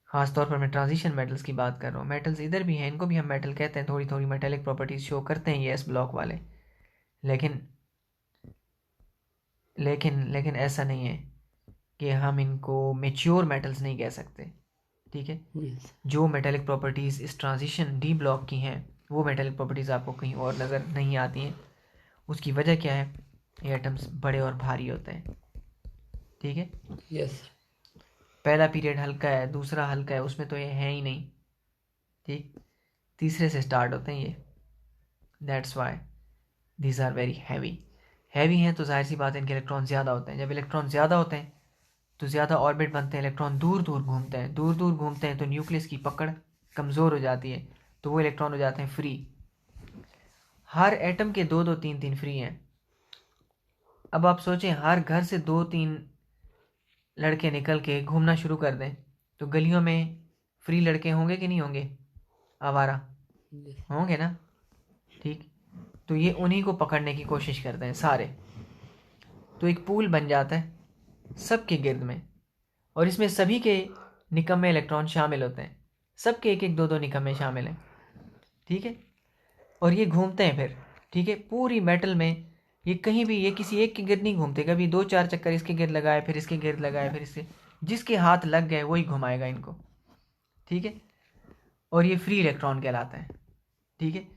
खासतौर पर मैं ट्रांजिशन मेटल्स की बात कर रहा हूँ। मेटल्स इधर भी हैं, इनको भी हम मेटल कहते हैं, थोड़ी थोड़ी मेटेलिक प्रॉपर्टीज शो करते हैं ये एस ब्लॉक वाले। लेकिन लेकिन लेकिन ऐसा नहीं है कि हम इनको मेच्योर मेटल्स नहीं कह सकते। ठीक है। यस। जो मेटेलिक प्रॉपर्टीज़ इस ट्रांजिशन डी ब्लॉक की हैं, वो मेटेलिक प्रॉपर्टीज़ आपको कहीं और नज़र नहीं आती हैं। उसकी वजह क्या है? ये एटम्स बड़े और भारी होते हैं। ठीक है। यस। पहला पीरियड हल्का है, दूसरा हल्का है, उसमें तो ये है ही नहीं। ठीक। तीसरे से स्टार्ट होते हैं ये। That's why these are very heavy. Heavy हैं तो जाहिर सी बात है इनके इलेक्ट्रॉन ज़्यादा होते हैं। जब इलेक्ट्रॉन ज़्यादा होते हैं तो ज़्यादा ऑर्बिट बनते हैं, इलेक्ट्रॉन दूर दूर घूमते हैं। दूर दूर घूमते हैं तो न्यूक्लियस की पकड़ कमज़ोर हो जाती है, तो वो इलेक्ट्रॉन हो जाते हैं फ्री। हर एटम के दो दो तीन तीन फ्री हैं। अब आप सोचें, हर घर से दो तीन लड़के निकल के घूमना शुरू कर दें तो गलियों में फ्री लड़के होंगे कि नहीं होंगे? आवारा होंगे ना। ठीक। तो ये उन्हीं को पकड़ने की कोशिश करते हैं सारे, तो एक पूल बन जाता है सबके गिर्द में, और इसमें सभी के निकम्मे इलेक्ट्रॉन शामिल होते हैं। सबके एक एक दो दो निकम्मे शामिल हैं। ठीक है। और ये घूमते हैं फिर। ठीक है। पूरी मेटल में ये कहीं भी, ये किसी एक के गिर्द नहीं घूमते, कभी दो चार चक्कर इसके गिर्द लगाए, फिर इसके गिर्द लगाए, फिर इसके, जिसके हाथ लग गए वही घुमाएगा इनको। ठीक है। और ये फ्री इलेक्ट्रॉन कहलाता है। ठीक है।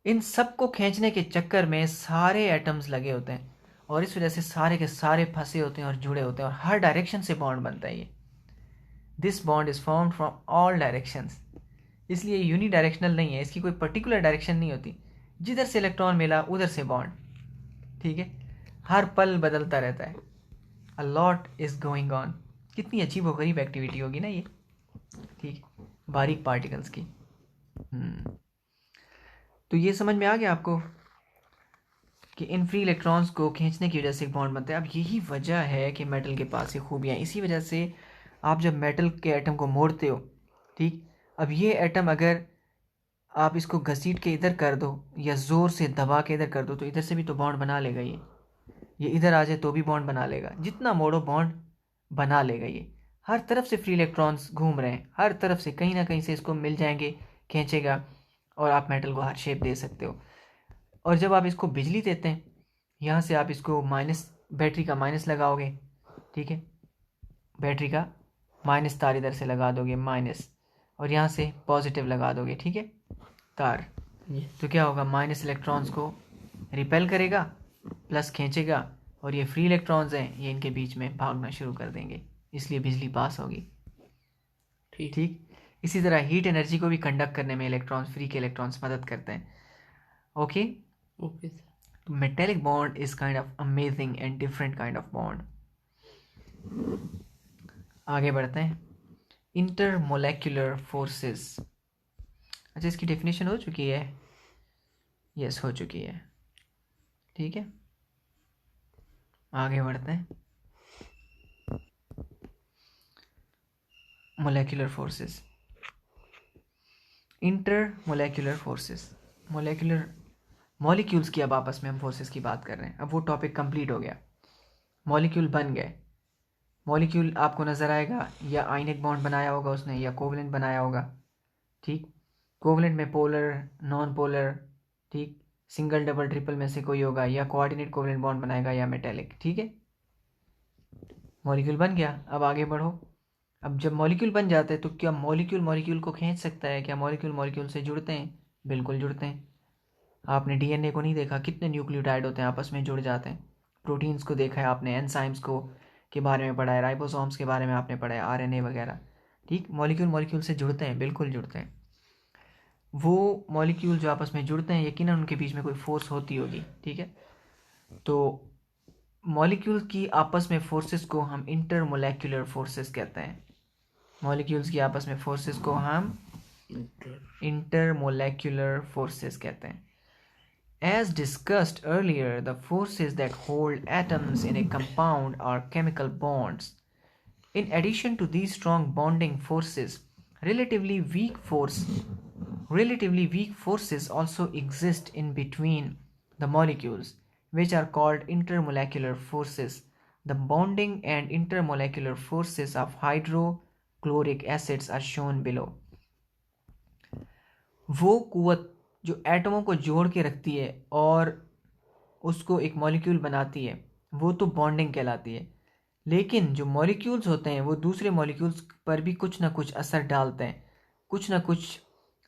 इन सबको खींचने के चक्कर में सारे एटम्स लगे होते हैं, और इस वजह से सारे के सारे फंसे होते हैं और जुड़े होते हैं, और हर डायरेक्शन से बॉन्ड बनता है ये। This bond is formed from all directions. इसलिए यूनी डायरेक्शनल नहीं है, इसकी कोई पर्टिकुलर डायरेक्शन नहीं होती, जिधर से इलेक्ट्रॉन मिला उधर से बॉन्ड। ठीक है। हर पल बदलता रहता है। A lot is going on. कितनी अजीब व गरीब एक्टिविटी होगी ना ये। ठीक है। बारीक पार्टिकल्स की। तो ये समझ में आ गया आपको कि इन फ्री इलेक्ट्रॉन्स को खींचने की वजह से एक बॉन्ड बनता है। अब यही वजह है कि मेटल के पास ये खूबियाँ, इसी वजह से आप जब मेटल के एटम को मोड़ते हो, ठीक, अब ये एटम अगर आप इसको घसीट के इधर कर दो या ज़ोर से दबा के इधर कर दो तो इधर से भी तो बॉन्ड बना लेगा ये इधर आ जाए तो भी बॉन्ड बना लेगा, जितना मोड़ो बॉन्ड बना लेगा ये। हर तरफ से फ्री इलेक्ट्रॉन्स घूम रहे हैं, हर तरफ से कहीं ना कहीं से इसको मिल जाएंगे, खींचेगा, और आप मेटल को हर शेप दे सकते हो। और जब आप इसको बिजली देते हैं, यहाँ से आप इसको माइनस, बैटरी का माइनस लगाओगे, ठीक है, बैटरी का माइनस तार इधर से लगा दोगे माइनस, और यहाँ से पॉजिटिव लगा दोगे, ठीक है, तार। तो क्या होगा? माइनस इलेक्ट्रॉन्स को रिपेल करेगा, प्लस खींचेगा, और ये फ्री इलेक्ट्रॉन्स हैं ये इनके बीच में भागना शुरू कर देंगे, इसलिए बिजली पास होगी। ठीक। इसी तरह हीट एनर्जी को भी कंडक्ट करने में इलेक्ट्रॉन्स, फ्री के इलेक्ट्रॉन्स मदद करते हैं। Okay. Okay sir. Metallic bond is kind of amazing and different kind of bond. आगे बढ़ते हैं। इंटरमोलेक्युलर फोर्सेस। अच्छा, इसकी डेफिनेशन हो चुकी है? यस, हो चुकी है। ठीक है, आगे बढ़ते हैं। Molecular forces, intermolecular forces, molecular molecules की अब आपस में हम फोर्सेस की बात कर रहे हैं। अब वो टॉपिक कंप्लीट हो गया, मॉलिक्यूल बन गए। मॉलिक्यूल आपको नज़र आएगा, या आयनिक बॉन्ड बनाया होगा उसने, या कोवलेंट बनाया होगा। ठीक। कोवलेंट में पोलर, नॉन पोलर, ठीक, सिंगल डबल ट्रिपल में से कोई होगा, या कोऑर्डिनेट कोवलेंट बॉन्ड बनाएगा, या मेटेलिक। ठीक है, मॉलिक्यूल बन गया। अब आगे बढ़ो। अब जब मॉलिक्यूल बन जाते हैं तो क्या मॉलिक्यूल मॉलिक्यूल को खींच सकता है? क्या मॉलिक्यूल मॉलिक्यूल से जुड़ते हैं? बिल्कुल जुड़ते हैं। आपने डीएनए को नहीं देखा, कितने न्यूक्लियोटाइड होते हैं आपस में जुड़ जाते हैं। प्रोटीन्स को देखा है आपने, एंजाइम्स को के बारे में पढ़ा है, राइबोसोम्स के बारे में आपने पढ़ा है, आरएनए वगैरह। ठीक, मॉलिक्यूल मॉलिक्यूल से जुड़ते हैं, बिल्कुल जुड़ते हैं। वो मॉलिक्यूल जो आपस में जुड़ते हैं, यकीनन उनके बीच में कोई फोर्स होती होगी। ठीक है, तो मॉलिक्यूल्स की आपस में फोर्सेस को हम इंटरमोलेक्युलर फोर्सेस कहते हैं। मॉलिक्यूल्स की आपस में फोर्सेस को हम इंटरमोलेक्युलर फोर्सेस कहते हैं. As discussed earlier, the forces that hold atoms in a compound are chemical bonds. In addition to these strong bonding forces, relatively weak forces also exist in between the molecules, which are called intermolecular forces. The bonding and intermolecular forces of hydrochloric acids are shown below. वो कुव्वत जो एटमों को जोड़ के रखती है और उसको एक मॉलिक्यूल बनाती है, वो तो बॉन्डिंग कहलाती है. लेकिन जो मॉलिक्यूल्स होते हैं वो दूसरे मॉलिक्यूल्स पर भी कुछ ना कुछ असर डालते हैं, कुछ ना कुछ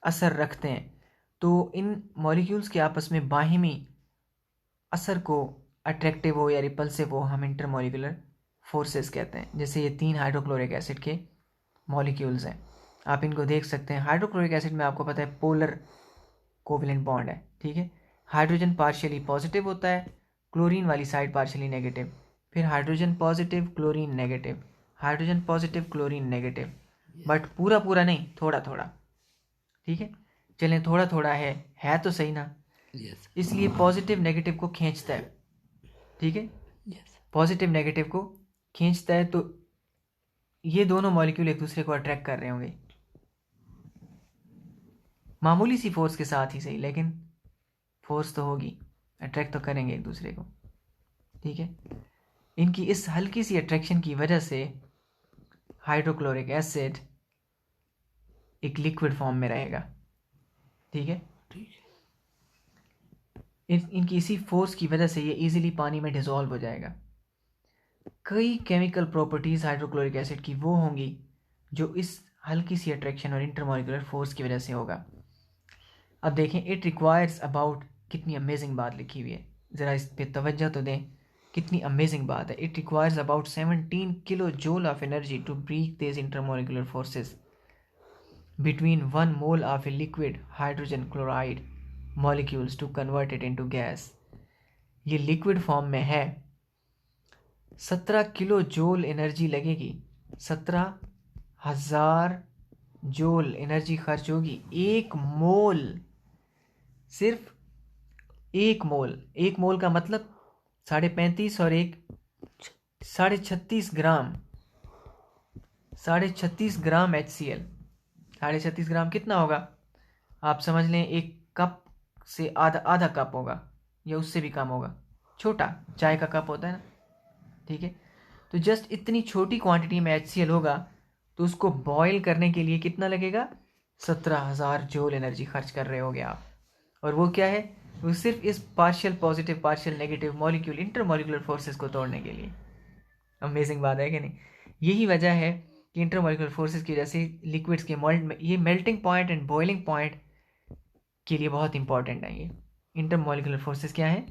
असर रखते हैं. तो इन मॉलिक्यूल्स के आपस में बाहिमी असर को अट्रैक्टिव हो या रिपल्सिव हो हम इंटरमॉलिक्यूलर फोर्सेस कहते हैं. जैसे ये 3 हाइड्रोक्लोरिक एसिड के मॉलिक्यूल्स हैं, आप इनको देख सकते हैं. हाइड्रोक्लोरिक एसिड में आपको पता है पोलर कोवेलेंट बॉन्ड है, ठीक है. हाइड्रोजन पार्शियली पॉजिटिव होता है, क्लोरीन वाली साइड पार्शियली नेगेटिव, फिर hydrogen positive chlorine negative, hydrogen positive chlorine negative, but पूरा पूरा नहीं, थोड़ा थोड़ा, ठीक है. चलें थोड़ा थोड़ा है तो सही ना. इसलिए पॉजिटिव नेगेटिव को खींचता है, ठीक है. पॉजिटिव नेगेटिव को खींचता है, तो ये दोनों मॉलिक्यूल एक दूसरे को अट्रैक्ट कर रहे होंगे मामूली सी फोर्स के साथ ही सही, लेकिन फोर्स तो होगी, अट्रैक्ट तो करेंगे एक दूसरे को, ठीक है. इनकी इस हल्की सी अट्रैक्शन की वजह से हाइड्रोक्लोरिक एसिड एक लिक्विड फॉर्म में रहेगा, ठीक है. इनकी इसी फोर्स की वजह से ये इजीली पानी में डिसॉल्व हो जाएगा. कई केमिकल प्रॉपर्टीज़ हाइड्रोक्लोरिक एसिड की वो होंगी जो इस हल्की सी अट्रैक्शन और इंटरमॉलिक्यूलर फोर्स की वजह से होगा. अब देखें, इट रिक्वायर्स अबाउट, कितनी अमेजिंग बात लिखी हुई है, ज़रा इस पे तवज्जो तो दें, कितनी अमेजिंग बात है. It requires about 17 kilo joule of energy to break this intermolecular forces between 1 mole of a liquid hydrogen chloride molecules to convert it into gas. ये लिक्विड फॉर्म में है, 17 किलो जूल एनर्जी लगेगी, 17,000 joule energy खर्च होगी. एक मोल, सिर्फ एक मोल का मतलब 35.5 और एक 36.5 ग्राम, 36.5 ग्राम HCl. 36.5 ग्राम कितना होगा आप समझ लें, एक कप से आधा कप होगा या उससे भी कम होगा, छोटा चाय का कप होता है ना, ठीक है. तो जस्ट इतनी छोटी क्वांटिटी में HCl होगा, तो उसको बॉयल करने के लिए कितना लगेगा, 17,000 जूल एनर्जी खर्च कर रहे होगे आप. और वो क्या है, वो सिर्फ इस partial positive partial negative molecule intermolecular forces को तोड़ने के लिए. अमेजिंग बात है कि नहीं. यही वजह है कि इंटरमॉलिक्यूलर फोर्सेस की वजह से लिक्विड्स के ये melting point and boiling point के लिए बहुत इंपॉर्टेंट है. ये इंटरमॉलिक्यूलर फोर्सेस क्या है,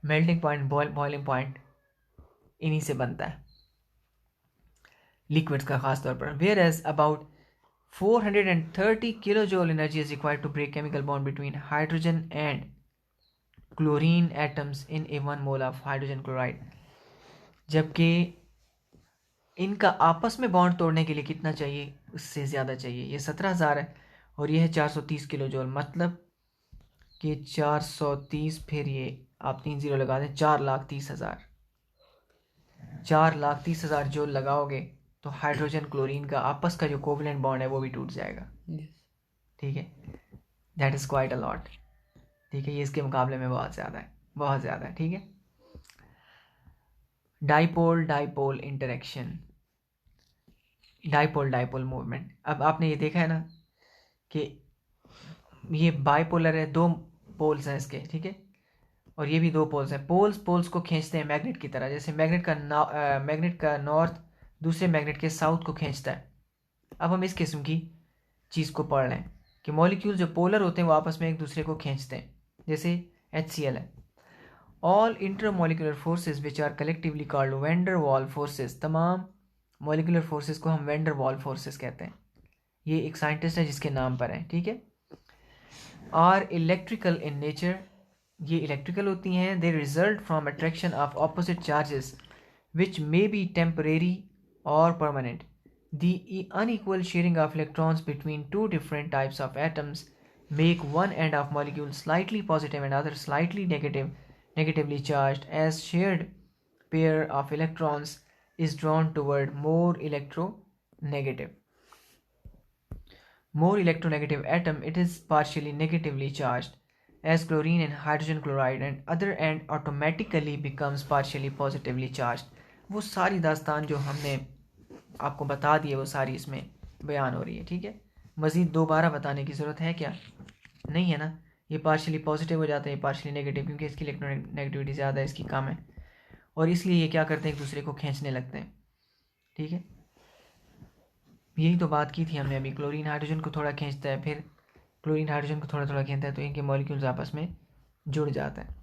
मेल्टिंग पॉइंट बॉइलिंग पॉइंट इन्हीं से बनता है लिक्विड्स का खास तौर पर. Whereas about 430 kilo joule energy is required to break chemical bond between hydrogen and chlorine atoms in a 1 mole of hydrogen chloride. जबकि इनका आपस में बॉन्ड तोड़ने के लिए कितना चाहिए, उससे ज़्यादा चाहिए. ये 17,000 है और ये है 430 किलो जूल, मतलब कि 430, फिर ये आप 3 जीरो लगा दें, 4,30,000. 4,30,000 जूल लगाओगे तो हाइड्रोजन क्लोरीन का आपस का जो कोवलेंट बॉन्ड है वो भी टूट जाएगा, ठीक है. That is quite a lot, ठीक है. ये इसके मुकाबले में बहुत ज़्यादा है, ठीक है. Dipole interaction, dipole movement. अब आपने ये देखा है ना कि ये बाइपोलर है, 2 पोल्स हैं इसके, ठीक है. और ये भी 2 पोल्स हैं. पोल्स को खींचते हैं मैग्नेट की तरह, जैसे मैग्नेट का नॉर्थ दूसरे मैग्नेट के साउथ को खींचता है. अब हम इस किस्म की चीज़ को पढ़ लें कि मॉलिक्यूल जो पोलर होते हैं वो आपस में एक दूसरे को खींचते हैं, जैसे HCl है. All intermolecular forces which are collectively called van der Waals forces, तमाम मॉलिक्यूलर फोर्सेस को हम वैंडर वॉल फोर्सेस कहते हैं. ये एक साइंटिस्ट है जिसके नाम पर है, ठीक है. आर इलेक्ट्रिकल इन नेचर, ये इलेक्ट्रिकल होती हैं. They result from attraction of opposite charges which may be temporary और permanent. The unequal sharing of electrons between two different types of atoms make one end of molecule slightly positive and other slightly negatively charged, as shared pair of electrons is drawn toward more electronegative atom. It is partially negatively charged, as chlorine and hydrogen chloride, and other end automatically becomes partially positively charged. वो सारी दास्तान जो हमने आपको बता दी है वो सारी इसमें बयान हो रही है। ठीक है, मज़ीद दोबारा बताने की ज़रूरत है क्या? नहीं है ना। ये पार्शली पॉजिटिव हो जाता है, ये पार्शली नेगेटिव, क्योंकि इसकी इलेक्ट्रोनेगेटिविटी ज़्यादा है, इसकी कम है, और इसलिए ये क्या करते हैं, एक दूसरे को खींचने लगते हैं। ठीक है, यही तो बात की थी हमने अभी। क्लोरीन हाइड्रोजन को थोड़ा खींचता है, फिर क्लोरीन हाइड्रोजन को थोड़ा थोड़ा खींचता है, तो इनके मॉलिक्यूल्स आपस में जुड़ जाते हैं।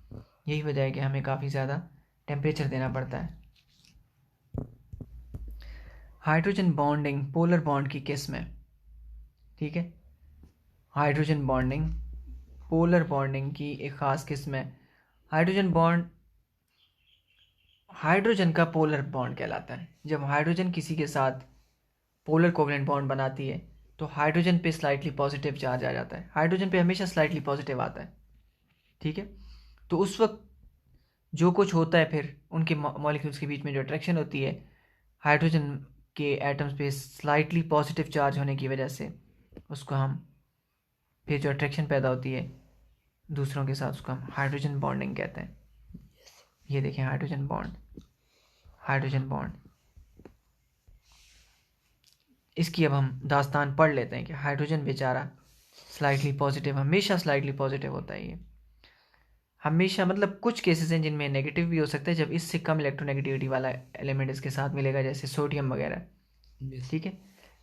यही वजह है कि हमें काफ़ी ज़्यादा टेम्परेचर देना पड़ता है। हाइड्रोजन बॉन्डिंग पोलर बॉन्ड की किस्म है। ठीक है, हाइड्रोजन बॉन्डिंग पोलर बॉन्डिंग की एक ख़ास किस्म है। हाइड्रोजन बॉन्ड हाइड्रोजन का पोलर बॉन्ड कहलाता है। जब हाइड्रोजन किसी के साथ पोलर कोवलेंट बॉन्ड बनाती है तो हाइड्रोजन पे स्लाइटली पॉजिटिव चार्ज आ जाता है। हाइड्रोजन पे हमेशा स्लाइटली पॉजिटिव आता है। ठीक है, तो उस वक्त जो कुछ होता है, फिर उनके मॉलिक्यूल्स के बीच में जो अट्रैक्शन होती है, हाइड्रोजन के एटम्स पे स्लाइटली पॉजिटिव चार्ज होने की वजह से उसको हम, फिर जो अट्रैक्शन पैदा होती है दूसरों के साथ, उसको हम हाइड्रोजन बॉन्डिंग कहते हैं। ये देखें, हाइड्रोजन बॉन्ड। इसकी अब हम दास्तान पढ़ लेते हैं कि हाइड्रोजन बेचारा स्लाइटली पॉजिटिव, हमेशा स्लाइटली पॉजिटिव होता है। ये हमेशा, मतलब कुछ केसेस हैं जिनमें नेगेटिव भी हो सकता है, जब इससे कम इलेक्ट्रोनेगेटिविटी वाला एलिमेंट इसके साथ मिलेगा, जैसे सोडियम वगैरह। ठीक है,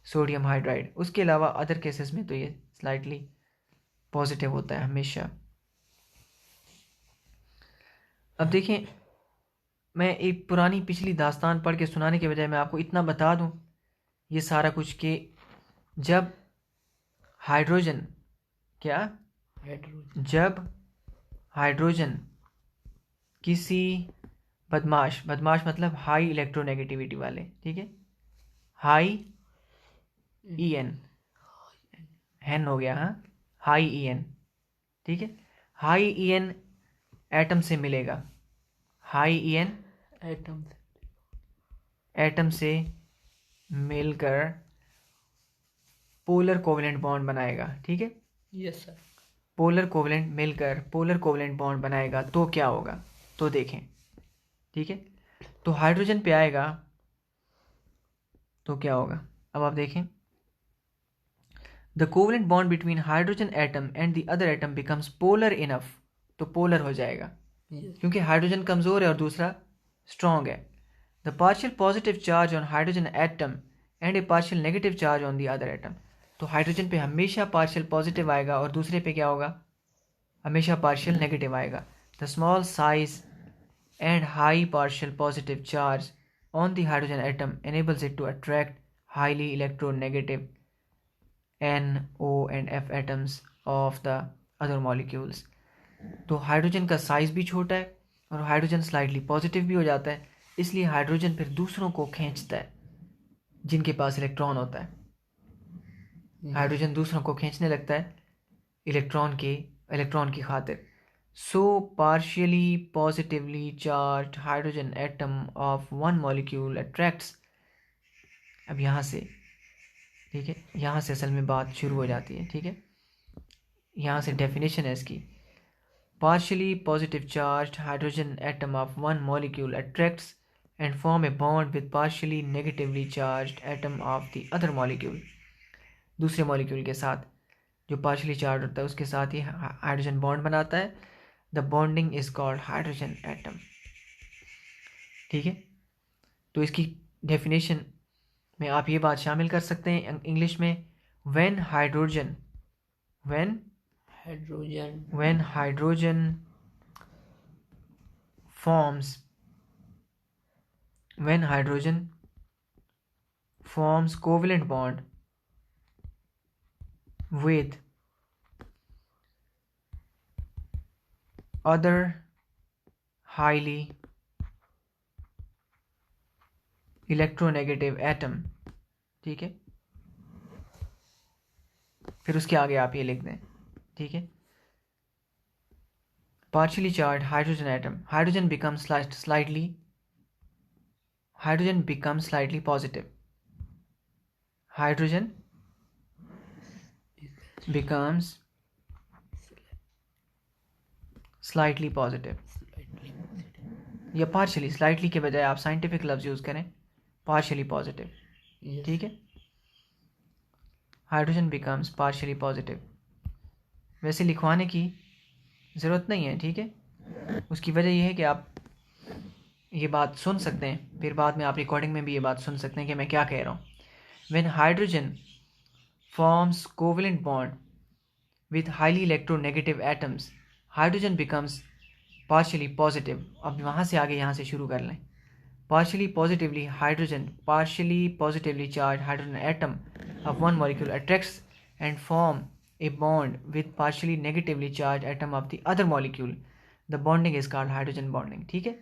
सोडियम हाइड्राइड। उसके अलावा अदर केसेस में तो ये स्लाइटली पॉजिटिव होता है हमेशा। अब देखें, मैं एक पुरानी पिछली दास्तान पढ़ के सुनाने के बजाय मैं आपको इतना बता दूं ये सारा कुछ, कि जब हाइड्रोजन किसी बदमाश मतलब हाई इलेक्ट्रोनेगेटिविटी वाले, ठीक है, हाई ई एन हो गया, हाँ, हाई ई एन, ठीक है, हाई ई एन एटम से मिलेगा, हाई ई एन एटम से मिलकर पोलर कोवेलेंट बॉन्ड बनाएगा। ठीक है, yes sir. Polar covalent bond बनाएगा तो क्या होगा, तो देखें। ठीक है, तो हाइड्रोजन पे आएगा तो क्या होगा, अब आप देखें। The covalent bond between hydrogen atom and the other atom becomes polar enough, तो पोलर हो जाएगा, क्योंकि हाइड्रोजन कमज़ोर है और दूसरा स्ट्रॉन्ग है। The partial positive charge on hydrogen atom and A partial negative charge on the other atom, तो हाइड्रोजन पे हमेशा पार्शियल पॉजिटिव आएगा और दूसरे पे क्या होगा, हमेशा पार्शियल नेगेटिव आएगा। The small size and high partial positive charge on the hydrogen atom enables it to attract highly electronegative NO and F atoms of the other molecules। तो हाइड्रोजन का साइज भी छोटा है और हाइड्रोजन स्लाइटली पॉजिटिव भी हो जाता है, इसलिए हाइड्रोजन फिर दूसरों को खींचता है जिनके पास इलेक्ट्रॉन होता है। हाइड्रोजन दूसरों को खींचने लगता है इलेक्ट्रॉन की खातिर। So partially positively charge hydrogen atom of one molecule attracts, अब यहाँ से, ठीक है, यहाँ से असल में बात शुरू हो जाती है। ठीक है, यहाँ से डेफिनेशन है इसकी। Partially positive charged hydrogen atom of one molecule attracts and form a bond with partially negatively charged atom of the other molecule। दूसरे मॉलिक्यूल के साथ जो पार्शियली चार्ज होता है उसके साथ ही हाइड्रोजन बॉन्ड बनाता है। The bonding is called hydrogen atom. ठीक है, तो इसकी डेफिनेशन में आप ये बात शामिल कर सकते हैं इंग्लिश में, when hydrogen forms covalent bond with other highly electronegative atom, ठीक है, फिर उसके आगे आप ये लिख दें, ठीक है। Partially charged hydrogen atom, hydrogen becomes slightly positive. Hydrogen becomes slightly positive, या partially, slightly के बजाय आप साइंटिफिक लफ्ज यूज करें, partially positive, ठीक है। हाइड्रोजन becomes partially positive, वैसे लिखवाने की ज़रूरत नहीं है, ठीक है। उसकी वजह यह है कि आप ये बात सुन सकते हैं, फिर बाद में आप रिकॉर्डिंग में भी ये बात सुन सकते हैं कि मैं क्या कह रहा हूँ। When hydrogen forms covalent bond with highly electronegative atoms, hydrogen becomes partially positive. अब वहाँ से आगे यहाँ से शुरू कर लें। partially positively charged hydrogen atom of one molecule attracts and form a bond with partially negatively charged atom of the other molecule. The bonding is called hydrogen bonding. ठीक है,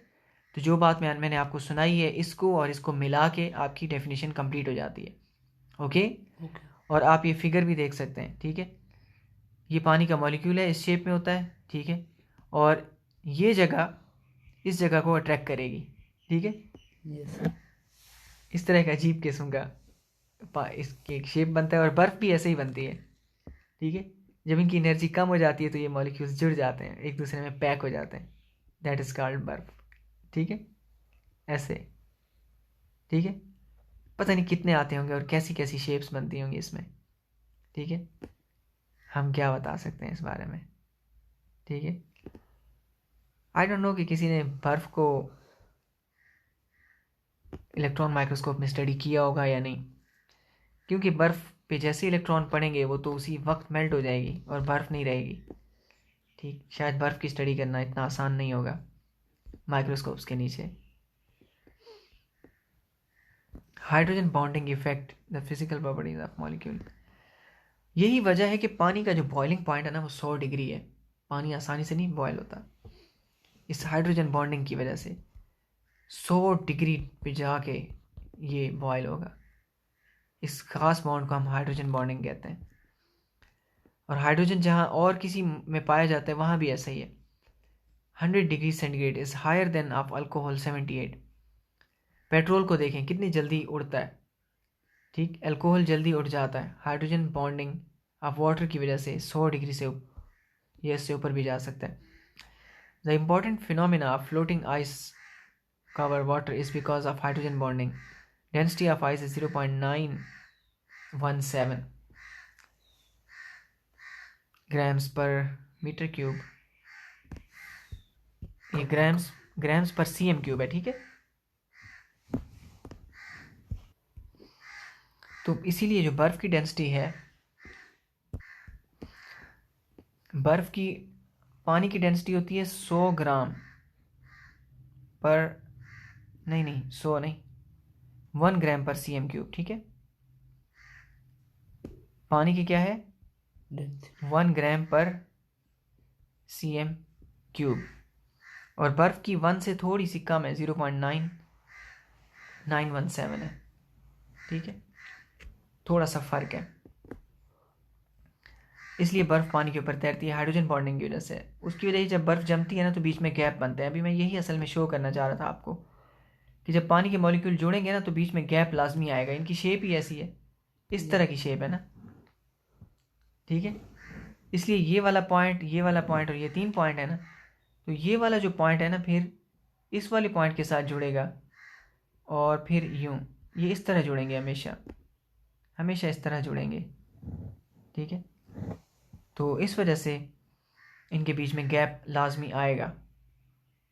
तो जो बात मैंने आपको सुनाई है, इसको और इसको मिला के आपकी डेफिनेशन कंप्लीट हो जाती है। ओके, और आप ये फिगर भी देख सकते हैं, ठीक है। ये पानी का मॉलिक्यूल है, इस शेप में होता है, ठीक है, और ये जगह इस जगह को अट्रैक्ट करेगी, ठीक है। इस तरह का अजीब किस्म का इसकी एक शेप बनता है, और बर्फ़ भी ऐसे ही बनती है, ठीक है। जब इनकी एनर्जी कम हो जाती है तो ये मॉलिक्यूल्स जुड़ जाते हैं, एक दूसरे में पैक हो जाते हैं, दैट इज़ कॉल्ड बर्फ़, ठीक है। ऐसे, ठीक है, पता नहीं कितने आते होंगे और कैसी कैसी शेप्स बनती होंगी इसमें, ठीक है। हम क्या बता सकते हैं इस बारे में, ठीक है। आई डोंट नो कि किसी ने बर्फ़ को इलेक्ट्रॉन माइक्रोस्कोप में स्टडी किया होगा या नहीं, क्योंकि बर्फ़ पे जैसे इलेक्ट्रॉन पड़ेंगे वो तो उसी वक्त मेल्ट हो जाएगी और बर्फ़ नहीं रहेगी, ठीक। शायद बर्फ़ की स्टडी करना इतना आसान नहीं होगा माइक्रोस्कोप्स के नीचे। Hydrogen bonding effect the physical properties of molecule. यही वजह है कि पानी का जो बॉइलिंग पॉइंट है ना वो 100 डिग्री है। पानी आसानी से नहीं बॉयल होता, इस हाइड्रोजन बॉन्डिंग की वजह से 100 डिग्री पे जाके ये बॉयल होगा। इस खास बॉन्ड को हम हाइड्रोजन बॉन्डिंग कहते हैं। और हाइड्रोजन जहाँ और किसी में पाया जाता है वहाँ भी ऐसा ही है। 100 degree centigrade is higher than of alcohol 78। Petrol को देखें कितनी जल्दी उड़ता है, ठीक। अल्कोहल जल्दी उड़ जाता है, हाइड्रोजन बॉन्डिंग ऑफ वाटर की वजह से 100 डिग्री से ये इससे ऊपर भी जा सकता है। The important phenomena of floating ice cover water is because of hydrogen bonding. Density of ice is 0.917 grams पर मीटर क्यूब। ये ग्राम्स पर cm क्यूब है, ठीक है। तो इसीलिए जो बर्फ़ की डेंसिटी है, बर्फ़ की पानी की डेंसिटी होती है 100 ग्राम पर, नहीं 100 नहीं, 1 ग्राम पर cm क्यूब, ठीक है। पानी की क्या है, 1 ग्राम पर cm क्यूब, और बर्फ़ की 1 से थोड़ी सी कम है, 0.9917 है, ठीक है। थोड़ा सा फ़र्क है, इसलिए बर्फ़ पानी के ऊपर तैरती है हाइड्रोजन बॉन्डिंग की वजह से। उसकी वजह से जब बर्फ़ जमती है ना तो बीच में गैप बनते हैं। अभी मैं यही असल में शो करना चाह रहा था आपको कि जब पानी के मॉलिक्यूल जुड़ेंगे ना तो बीच में गैप लाजमी आएगा। इनकी शेप ही ऐसी है, इस तरह की शेप है ना, ठीक है। इसलिए ये वाला पॉइंट, ये वाला पॉइंट और ये 3 पॉइंट है ना, तो ये वाला जो पॉइंट है ना फिर इस वाले पॉइंट के साथ जुड़ेगा, और फिर यूँ ये इस तरह जुड़ेंगे, हमेशा इस तरह जुड़ेंगे, ठीक है। तो इस वजह से इनके बीच में गैप लाजमी आएगा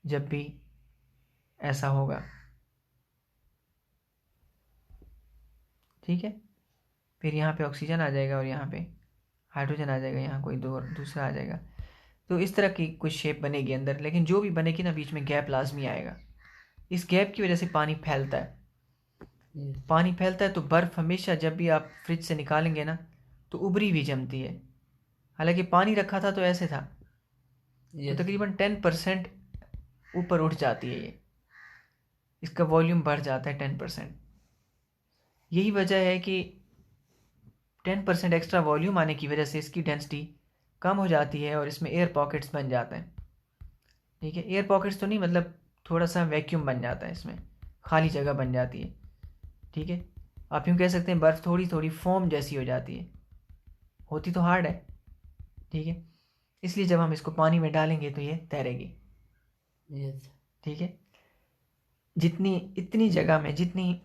जब भी ऐसा होगा, ठीक है। फिर यहाँ पे ऑक्सीजन आ जाएगा और यहाँ पे हाइड्रोजन आ जाएगा, यहाँ कोई दूसरा आ जाएगा। तो इस तरह की कुछ शेप बनेगी अंदर, लेकिन जो भी बनेगी ना बीच में गैप लाजमी आएगा। इस गैप की वजह से पानी फैलता है। पानी फैलता है तो बर्फ़ हमेशा जब भी आप फ्रिज से निकालेंगे ना तो उबरी हुई जमती है। हालांकि पानी रखा था तो ऐसे था, तो तकरीबन 10% ऊपर उठ जाती है, ये इसका वॉल्यूम बढ़ जाता है 10%। यही वजह है कि 10% एक्स्ट्रा वॉल्यूम आने की वजह से इसकी डेंसिटी कम हो जाती है और इसमें एयर पॉकेट्स बन जाते हैं। ठीक है, एयर पॉकेट्स तो नहीं, मतलब थोड़ा सा वैक्यूम बन जाता है, इसमें खाली जगह बन जाती है। ठीक है, आप यूँ कह सकते हैं बर्फ़ थोड़ी थोड़ी फोम जैसी हो जाती है, होती तो हार्ड है। ठीक है, इसलिए जब हम इसको पानी में डालेंगे तो ये तैरेगी। यस। ठीक है, जितनी इतनी जगह में जितनी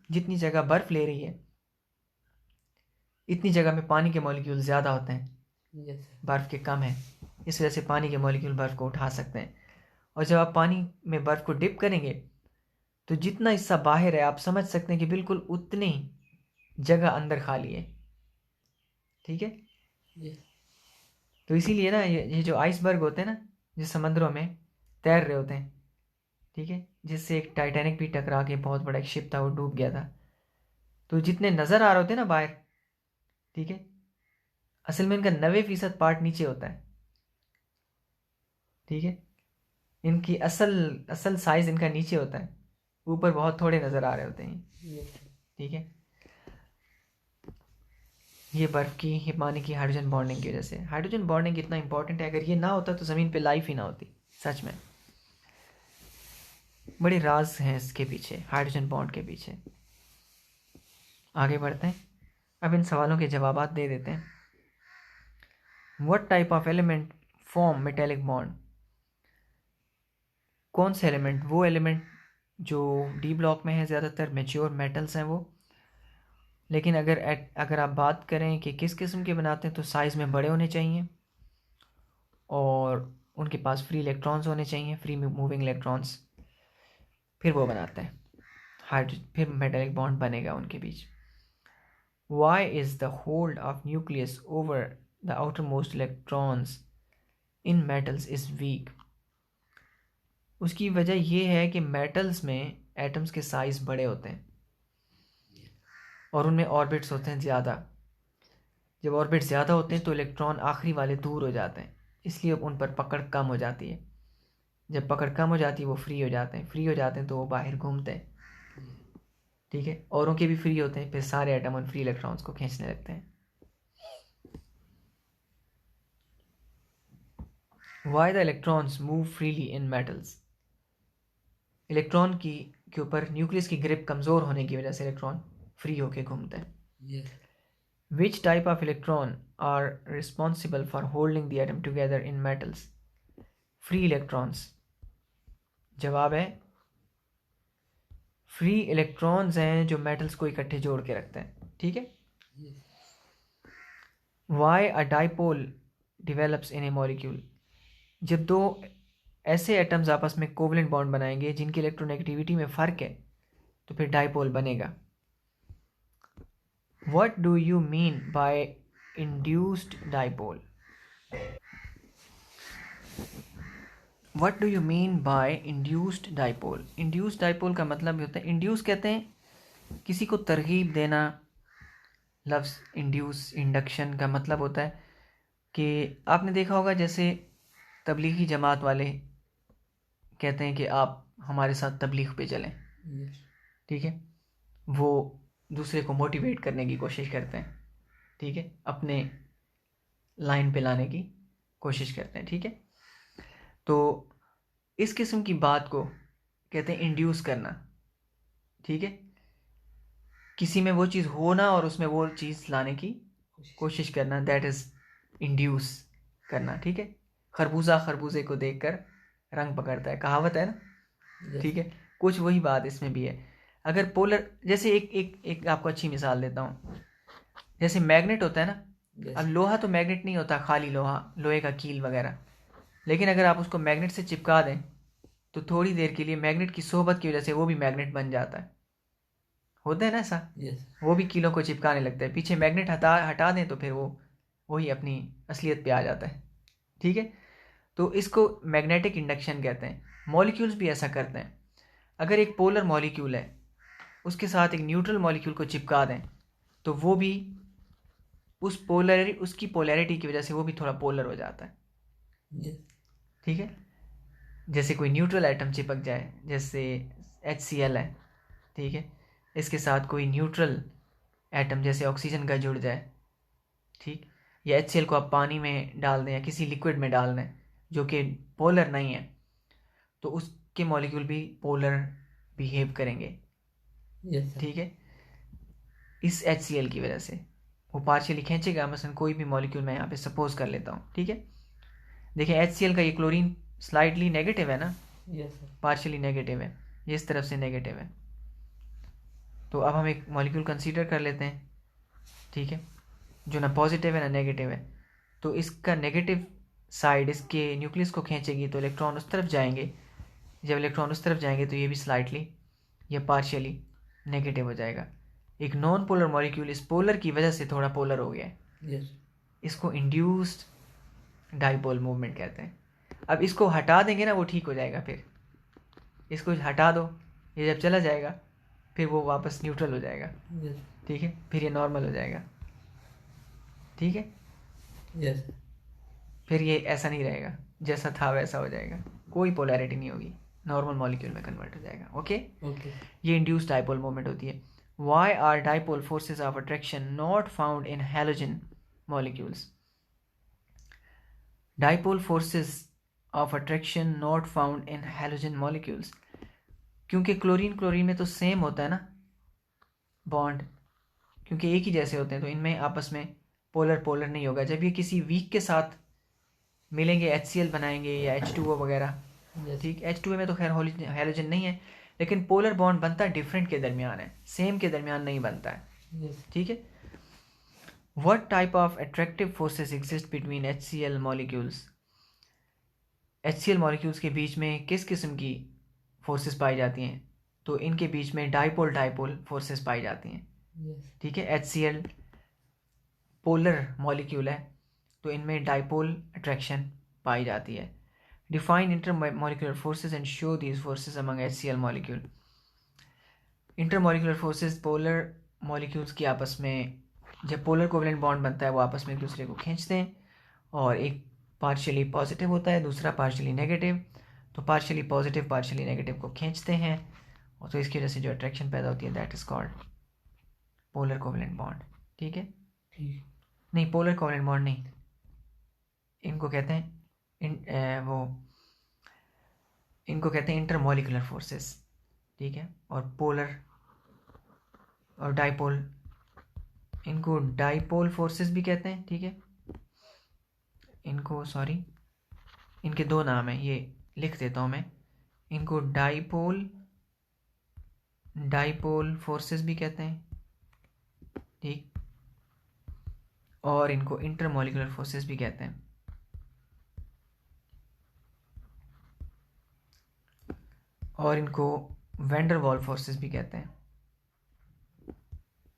जितनी जगह बर्फ़ ले रही है, इतनी जगह में पानी के मॉलिक्यूल ज़्यादा होते हैं, यस। बर्फ़ के कम है। इस वजह से पानी के मॉलिक्यूल बर्फ़ को उठा सकते हैं। और जब आप पानी में बर्फ़ को डिप करेंगे तो जितना हिस्सा बाहर है आप समझ सकते हैं कि बिल्कुल उतनी जगह अंदर खाली है। ठीक है, यस। तो इसीलिए ना ये जो आइसबर्ग होते हैं ना, जो समंदरों में तैर रहे होते हैं, ठीक है, जिससे एक टाइटैनिक भी टकरा के बहुत बड़ा एक शिप था, वो डूब गया था। तो जितने नज़र आ रहे होते हैं ना बाहर, ठीक है, असल में इनका 90% पार्ट नीचे होता है। ठीक है, इनकी असल असल साइज़ इनका नीचे होता है, ऊपर बहुत थोड़े नज़र आ रहे होते हैं। यस। ठीक है, ये बर्फ़ की ये पानी की हाइड्रोजन बॉन्डिंग की वजह से। हाइड्रोजन बॉन्डिंग कितना इंपॉर्टेंट है, अगर ये ना होता तो ज़मीन पे लाइफ ही ना होती। सच में बड़े राज हैं इसके पीछे, हाइड्रोजन बॉन्ड के पीछे। आगे बढ़ते हैं, अब इन सवालों के जवाबात दे देते हैं। What type of element form metallic bond? कौन से एलिमेंट? वो एलिमेंट जो डी ब्लॉक में है, ज़्यादातर मेच्योर मेटल्स हैं वो। लेकिन अगर आप बात करें कि किस किस्म के बनाते हैं, तो साइज़ में बड़े होने चाहिए और उनके पास फ्री इलेक्ट्रॉन्स होने चाहिए, फ्री मूविंग इलेक्ट्रॉन्स, फिर वो बनाते हैं फिर मेटेलिक बॉन्ड बनेगा उनके बीच। Why is the hold of nucleus over the outermost electrons in metals is weak? उसकी वजह ये है कि मेटल्स में एटम्स के साइज बड़े होते हैं और उनमें ऑर्बिट्स होते हैं ज़्यादा। जब ऑर्बिट ज़्यादा होते हैं तो इलेक्ट्रॉन आखिरी वाले दूर हो जाते हैं, इसलिए उन पर पकड़ कम हो जाती है। जब पकड़ कम हो जाती है वो फ्री हो जाते हैं, फ्री हो जाते हैं तो वो बाहर घूमते हैं। ठीक है, औरों के भी फ्री होते हैं, फिर सारे एटम उन फ्री इलेक्ट्रॉन्स को खींचने लगते हैं। Why the electrons move freely in metals? Electron की के ऊपर न्यूक्लियस की ग्रिप कमज़ोर होने की वजह से इलेक्ट्रॉन फ्री होके घूमते हैं। Yes. Which type of electron are responsible for holding the atom together in metals? Free electrons। जवाब है फ्री इलेक्ट्रॉन्स हैं जो मेटल्स को इकट्ठे जोड़ के रखते हैं। ठीक है, Why a dipole develops in a molecule? जब दो ऐसे एटम्स आपस में कोवलेंट बॉन्ड बनाएंगे जिनकी इलेक्ट्रोनेगेटिविटी में फ़र्क है, तो फिर डाइपोल बनेगा। What do you mean by induced dipole? What do you mean by induced dipole? Induced dipole का मतलब होता है, इंड्यूस कहते हैं किसी को तरगीब देना। लफ्ज़ इंड्यूस, इंडक्शन का मतलब होता है कि आपने देखा होगा जैसे तबलीगी जमात वाले कहते हैं कि आप हमारे साथ तबलीग पे चलें। ठीक है, वो दूसरे को मोटिवेट करने की कोशिश करते हैं। ठीक है, अपने लाइन पे लाने की कोशिश करते हैं। ठीक है, तो इस किस्म की बात को कहते हैं इंड्यूस करना। ठीक है, किसी में वो चीज़ होना और उसमें वो चीज़ लाने की कोशिश करना, दैट इज़ इंड्यूस करना। ठीक है, खरबूजा खरबूजे को देखकर रंग पकड़ता है, कहावत है ना। ठीक है, कुछ वही बात इसमें भी है। अगर पोलर, जैसे एक आपको अच्छी मिसाल देता हूँ, जैसे मैग्नेट होता है ना। अब लोहा तो मैग्नेट नहीं होता, खाली लोहा, लोहे का कील वगैरह। लेकिन अगर आप उसको मैग्नेट से चिपका दें तो थोड़ी देर के लिए मैग्नेट की सोहबत की वजह से वो भी मैग्नेट बन जाता है। होता है ना ऐसा। वो भी कीलों को चिपकाने लगता है, पीछे मैग्नेट हटा दें तो फिर वो वही अपनी असलियत पे आ जाता है। ठीक है, तो इसको मैग्नेटिक इंडक्शन कहते हैं। मॉलिक्यूल्स भी ऐसा करते हैं। अगर एक पोलर मॉलिक्यूल है, उसके साथ एक न्यूट्रल मॉलिक्यूल को चिपका दें तो वो भी उसकी पोलैरिटी की वजह से वो भी थोड़ा पोलर हो जाता है। ठीक है, जैसे कोई न्यूट्रल एटम चिपक जाए, जैसे HCl है। ठीक है, इसके साथ कोई न्यूट्रल एटम जैसे ऑक्सीजन का जुड़ जाए, ठीक, या HCl को आप पानी में डाल दें या किसी लिक्विड में डाल दें जो कि पोलर नहीं है, तो उसके मॉलिक्यूल भी पोलर बिहेव करेंगे। ठीक है, इस HCl की वजह से वो पार्शियली खींचेगा, मसलन कोई भी मॉलिक्यूल मैं यहाँ पे सपोज कर लेता हूँ। ठीक है, देखिए HCl का ये क्लोरीन स्लाइटली नेगेटिव है ना, पार्शियली नेगेटिव है, ये इस तरफ से नेगेटिव है। तो अब हम एक मॉलिक्यूल कंसीडर कर लेते हैं, ठीक है, जो ना पॉजिटिव है ना नेगेटिव है। तो इसका नेगेटिव साइड इसके न्यूक्लियस को खींचेगी तो इलेक्ट्रॉन उस तरफ जाएंगे। जब इलेक्ट्रॉन उस तरफ जाएंगे तो ये भी स्लाइटली या पार्शियली नेगेटिव हो जाएगा। एक नॉन पोलर मॉलिक्यूल इस पोलर की वजह से थोड़ा पोलर हो गया है। इसको इंड्यूस्ड डाइपोल मूवमेंट कहते हैं। अब इसको हटा देंगे ना, वो ठीक हो जाएगा। फिर इसको हटा दो, ये जब चला जाएगा फिर वो वापस न्यूट्रल हो जाएगा। ठीक है, फिर ये नॉर्मल हो जाएगा। ठीक है, फिर ये ऐसा नहीं रहेगा, जैसा था वैसा हो जाएगा, कोई पोलैरिटी नहीं होगी, नॉर्मल मॉलिक्यूल में कन्वर्ट हो जाएगा। ओके, ये इंड्यूस्ड डाइपोल मूवमेंट होती है। Why are dipole forces of attraction not found in halogen molecules? Dipole forces of attraction not found in halogen molecules. क्योंकि क्लोरीन में तो सेम होता है ना बॉन्ड, क्योंकि एक ही जैसे होते हैं, तो इनमें आपस में पोलर नहीं होगा। जब ये किसी वीक के साथ मिलेंगे, HCl बनाएंगे या H2O वगैरह, ठीक, H2O में तो खैर हैलोजन नहीं है, लेकिन पोलर बॉन्ड बनता है डिफरेंट के दरमियान है, सेम के दरमियान नहीं बनता है। ठीक है, what type of attractive forces exist between HCl molecules? HCl molecules के बीच में किस किस्म की फोर्सेस पाई जाती हैं? तो इनके बीच में डाइपोल फोर्सेस पाई जाती हैं। ठीक है, HCl पोलर मॉलिक्यूल है तो इनमें डाइपोल अट्रैक्शन पाई जाती है। Define intermolecular forces and show these forces among HCl molecule. Intermolecular forces polar molecules की आपस में जब polar covalent bond बनता है वो आपस में एक दूसरे को खींचते हैं, और एक पार्शियली पॉजिटिव होता है, दूसरा पार्शियली नेगेटिव। तो पार्शियली पॉजिटिव पार्शियली नेगेटिव को खींचते हैं, और तो इसकी वजह से जो अट्रैक्शन पैदा होती है that is called polar covalent bond. ठीक है, नहीं पोलर कोवेलेंट बॉन्ड नहीं, इनको कहते हैं इनको कहते हैं इंटरमॉलिकुलर फोर्सेस। ठीक है, और पोलर और डाइपोल, इनको डाइपोल फोर्सेस भी कहते हैं। ठीक है, इनको इनके दो नाम हैं, ये लिख देता हूँ मैं, इनको डाइपोल फोर्सेस भी कहते हैं। ठीक, और इनको इंटरमॉलिकुलर फोर्सेस भी कहते हैं। और इनको वैंडर वॉल फोर्सेस भी कहते हैं।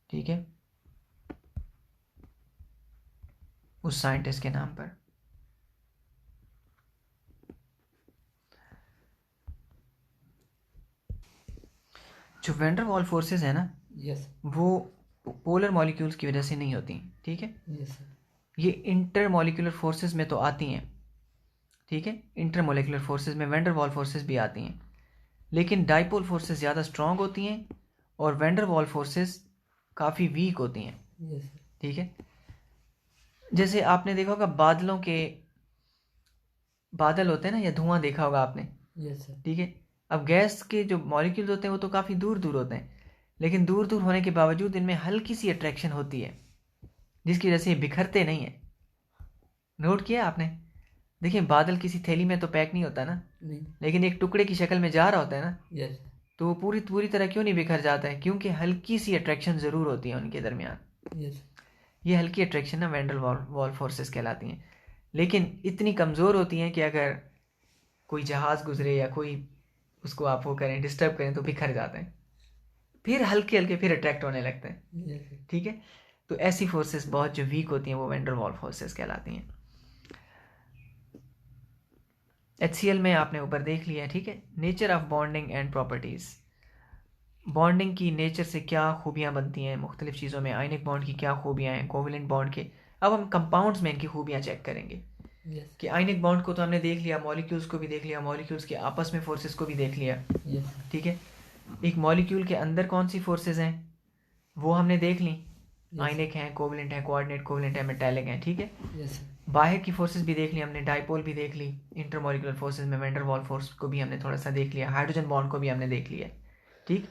ठीक है, उस साइंटिस्ट के नाम पर। जो वैंडर वॉल फोर्सेस है ना, वो पोलर मॉलिक्यूल्स की वजह से नहीं होती। ठीक है, ये इंटरमॉलिकुलर फोर्सेस में तो आती हैं। ठीक है, इंटरमॉलिकुलर फोर्सेस में वैंडर वॉल फोर्सेस भी आती हैं, लेकिन डाइपोल फोर्सेस ज़्यादा स्ट्रॉन्ग होती हैं और वैंडर वॉल फोर्सेस काफ़ी वीक होती हैं। ठीक है, जैसे आपने देखा होगा बादल होते हैं ना, या धुआं देखा होगा आपने। ठीक है, अब गैस के जो मॉलिक्यूल्स होते हैं वो तो काफ़ी दूर दूर होते हैं, लेकिन दूर दूर होने के बावजूद इनमें हल्की सी अट्रैक्शन होती है, जिसकी वजह से ये बिखरते नहीं है। नोट किया आपने? देखिए, बादल किसी थैली में तो पैक नहीं होता ना, लेकिन एक टुकड़े की शक्ल में जा रहा होता है ना, तो वो पूरी तरह क्यों नहीं बिखर जाता है? क्योंकि हल्की सी अट्रैक्शन ज़रूर होती है उनके दरमियान। ये हल्की अट्रैक्शन ना वैंडर वॉल फोर्सेस कहलाती हैं, लेकिन इतनी कमज़ोर होती हैं कि अगर कोई जहाज़ गुजरे या कोई उसको आप वो करें, डिस्टर्ब करें, तो बिखर जाते हैं, फिर हल्के हल्के फिर अट्रैक्ट होने लगते हैं। ठीक है, तो ऐसी फोर्सेस बहुत जो वीक होती हैं वो वैंडर वॉल फोर्सेस कहलाती हैं। HCl में आपने ऊपर देख लिया। ठीक है, nature of bonding and properties, bonding की नेचर से क्या खूबियाँ बनती हैं मुख्तलिफ़ चीज़ों में, आयनिक बॉन्ड की क्या खूबियाँ हैं, कोवेलेंट बॉन्ड के। अब हम कंपाउंड्स में इनकी खूबियाँ चेक करेंगे कि आयनिक बॉन्ड को तो हमने देख लिया, मॉलिक्यूल्स को भी देख लिया, मॉलिक्यूल्स के आपस में फोर्सेस को भी देख लिया। ठीक है, एक मॉलिक्यूल के अंदर कौन सी फोर्सेस हैं वो हमने देख ली, आयनिक हैं, कोवलेंट हैं, कोऑर्डिनेट कोवलेंट है, मेटालिक हैं, ठीक है। बाहर की फोर्सेस भी देख ली हमने, डाइपोल भी देख ली, इंटरमॉलिकुलर फोर्सेस में वैन डर वाल फोर्स को भी हमने थोड़ा सा देख लिया, हाइड्रोजन बॉन्ड को भी हमने देख लिया, ठीक।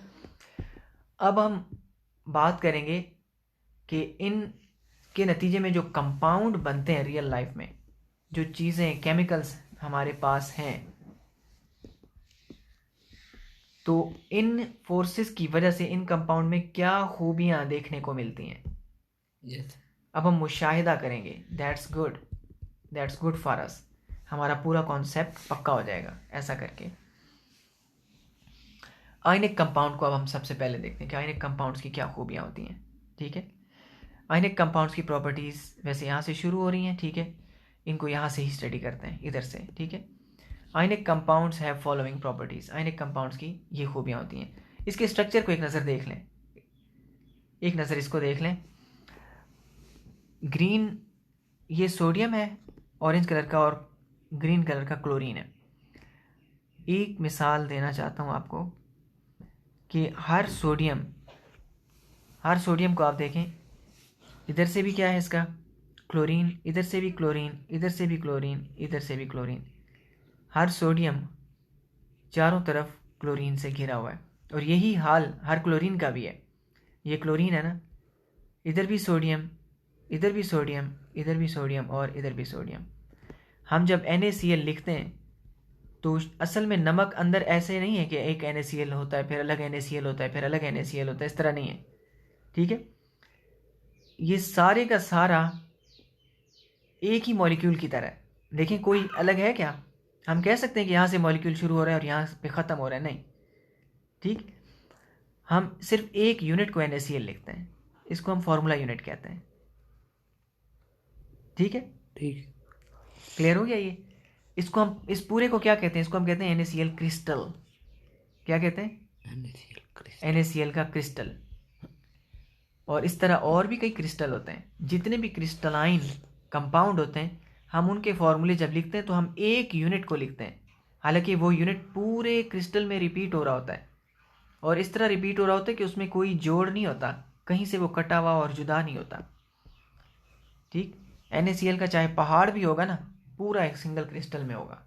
अब हम बात करेंगे कि इन के नतीजे में जो कंपाउंड बनते हैं रियल लाइफ में, जो चीज़ें केमिकल्स हमारे पास हैं, तो इन फोर्सेस की वजह से इन कंपाउंड में क्या खूबियां देखने को मिलती हैं। अब हम मुशाहिदा करेंगे, दैट्स गुड फॉर अस, हमारा पूरा कॉन्सेप्ट पक्का हो जाएगा ऐसा करके। आयनिक कंपाउंड को अब हम सबसे पहले देखते हैं कि आयनिक कंपाउंड्स की क्या खूबियां होती हैं, ठीक है। आयनिक कंपाउंड्स की प्रॉपर्टीज़ वैसे यहाँ से शुरू हो रही हैं, ठीक है, इनको यहाँ से ही स्टडी करते हैं, इधर से, ठीक है। Ionic compounds have following properties, ionic compounds की ये खूबियाँ होती हैं। इसके स्ट्रक्चर को एक नज़र देख लें, एक नज़र इसको देख लें। ग्रीन ये सोडियम है ऑरेंज कलर का, और ग्रीन कलर का क्लोरीन है। एक मिसाल देना चाहता हूँ आपको कि हर सोडियम को आप देखें, इधर से भी क्या है इसका क्लोरीन, इधर से भी क्लोरीन, इधर से भी क्लोरीन, इधर से भी क्लोरीन। हर सोडियम चारों तरफ क्लोरीन से घिरा हुआ है, और यही हाल हर क्लोरीन का भी है। ये क्लोरीन है ना, इधर भी सोडियम, इधर भी सोडियम, इधर भी सोडियम, और इधर भी सोडियम। हम जब NaCl लिखते हैं तो असल में नमक अंदर ऐसे नहीं है कि एक NaCl होता है फिर अलग NaCl होता है फिर अलग NaCl होता है, इस तरह नहीं है, ठीक है। ये सारे का सारा एक ही मॉलिक्यूल की तरह है। देखें कोई अलग है क्या? हम कह सकते हैं कि यहाँ से मॉलिक्यूल शुरू हो रहा है और यहाँ पे ख़त्म हो रहा है, नहीं, ठीक। हम सिर्फ एक यूनिट को NaCl लिखते हैं, इसको हम फार्मूला यूनिट कहते हैं, ठीक है। ठीक, क्लियर हो गया ये? इसको हम, इस पूरे को क्या कहते हैं? इसको हम कहते हैं NaCl क्रिस्टल। क्या कहते हैं? NaCl का क्रिस्टल। और इस तरह और भी कई क्रिस्टल होते हैं। जितने भी क्रिस्टलाइन कंपाउंड होते हैं, हम उनके फॉर्मूले जब लिखते हैं तो हम एक यूनिट को लिखते हैं, हालांकि वो यूनिट पूरे क्रिस्टल में रिपीट हो रहा होता है, और इस तरह रिपीट हो रहा होता है कि उसमें कोई जोड़ नहीं होता, कहीं से वो कटा हुआ और जुदा नहीं होता, ठीक। NaCl का चाहे पहाड़ भी होगा ना, पूरा एक सिंगल क्रिस्टल में होगा।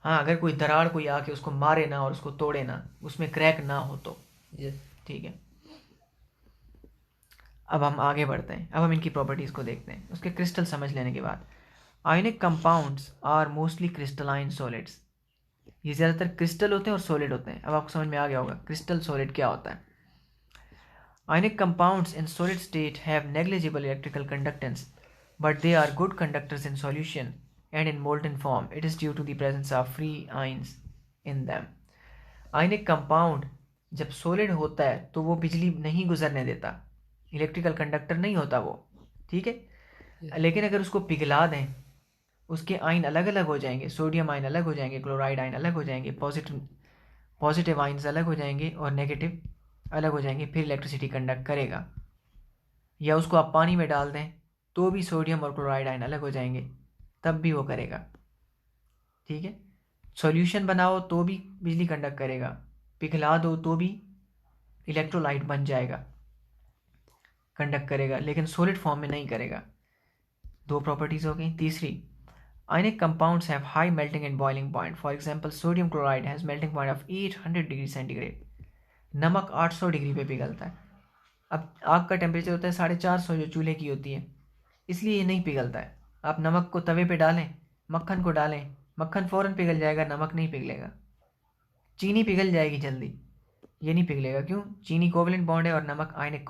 हाँ, अगर कोई दरार कोई आके उसको मारे ना और उसको तोड़े ना, उसमें क्रैक ना हो तो, ठीक है। अब हम आगे बढ़ते हैं, अब हम इनकी प्रॉपर्टीज़ को देखते हैं। उसके क्रिस्टल समझ लेने के बाद, ionic compounds are mostly crystalline solids. ये ज़्यादातर क्रिस्टल होते हैं और सॉलिड होते हैं। अब आपको समझ में आ गया होगा क्रिस्टल सॉलिड क्या होता है। Ionic compounds in solid state have negligible electrical conductance, but they are good conductors in solution and in molten form. It is due to the presence of free ions in them. Ionic compound जब solid होता है तो वो बिजली नहीं गुजरने देता, electrical conductor नहीं होता वो, ठीक है। लेकिन अगर उसको पिघला दें, उसके आयन अलग अलग हो जाएंगे, सोडियम आयन अलग हो जाएंगे, क्लोराइड आयन अलग हो जाएंगे, पॉजिटिव आयन्स अलग हो जाएंगे और नेगेटिव अलग हो जाएंगे, फिर इलेक्ट्रिसिटी कंडक्ट करेगा। या उसको आप पानी में डाल दें तो भी सोडियम और क्लोराइड आयन अलग हो जाएंगे, तब भी वो करेगा, ठीक है। सॉल्यूशन बनाओ तो भी बिजली कंडक्ट करेगा, पिघला दो तो भी इलेक्ट्रोलाइट बन जाएगा, कंडक्ट करेगा, लेकिन सॉलिड फॉर्म में नहीं करेगा। दो प्रॉपर्टीज हो गई। तीसरी, ionic compounds have high melting and boiling point. For example, sodium chloride has melting point of 800 degree centigrade. नमक 800 डिग्री पे पिघलता है। अब आग का टेम्परेचर होता है 450 जो चूल्हे की होती है, इसलिए ये नहीं पिघलता है। आप नमक को तवे पे डालें, मक्खन को डालें, मक्खन फ़ौरन पिघल जाएगा, नमक नहीं पिघलेगा। चीनी पिघल जाएगी जल्दी, ये नहीं पिघलेगा। क्यों? चीनी कोवलेंट बॉन्ड है और नमक आयनिक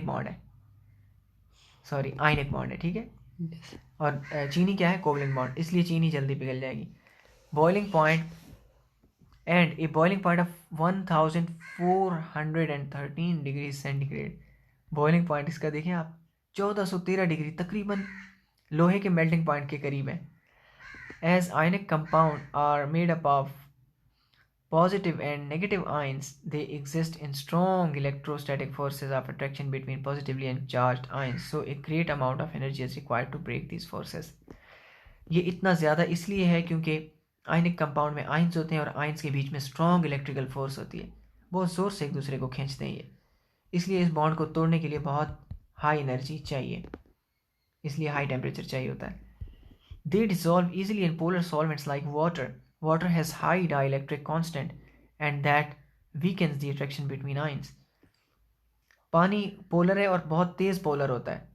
बॉन्ड है, सॉरी आयनिक बॉन्ड है, ठीक है। और चीनी क्या है? कोवलेंट बॉन्ड, इसलिए चीनी जल्दी पिघल जाएगी। Boiling point and A boiling point of 1413 degree centigrade. Boiling point इसका देखिए आप, 1413 डिग्री, तकरीबन लोहे के मेल्टिंग पॉइंट के करीब है। As ionic compound are made up of positive and negative ions, they exist in strong electrostatic forces of attraction between positively and charged ions, so a great amount of energy is required to break these forces. ये इतना ज़्यादा इसलिए है क्योंकि ionic compound में ions होते हैं और आयंस के बीच में स्ट्रॉन्ग इलेक्ट्रिकल फोर्स होती है, बहुत जोर से एक दूसरे को खींचते हैं ये, इसलिए इस बॉन्ड को तोड़ने के लिए बहुत हाई एनर्जी चाहिए, इसलिए हाई टेम्परेचर चाहिए होता है। दे dissolve easily in polar solvents like water. Water has high dielectric constant and that weakens the attraction between ions. पानी पोलर है और बहुत तेज़ पोलर होता है,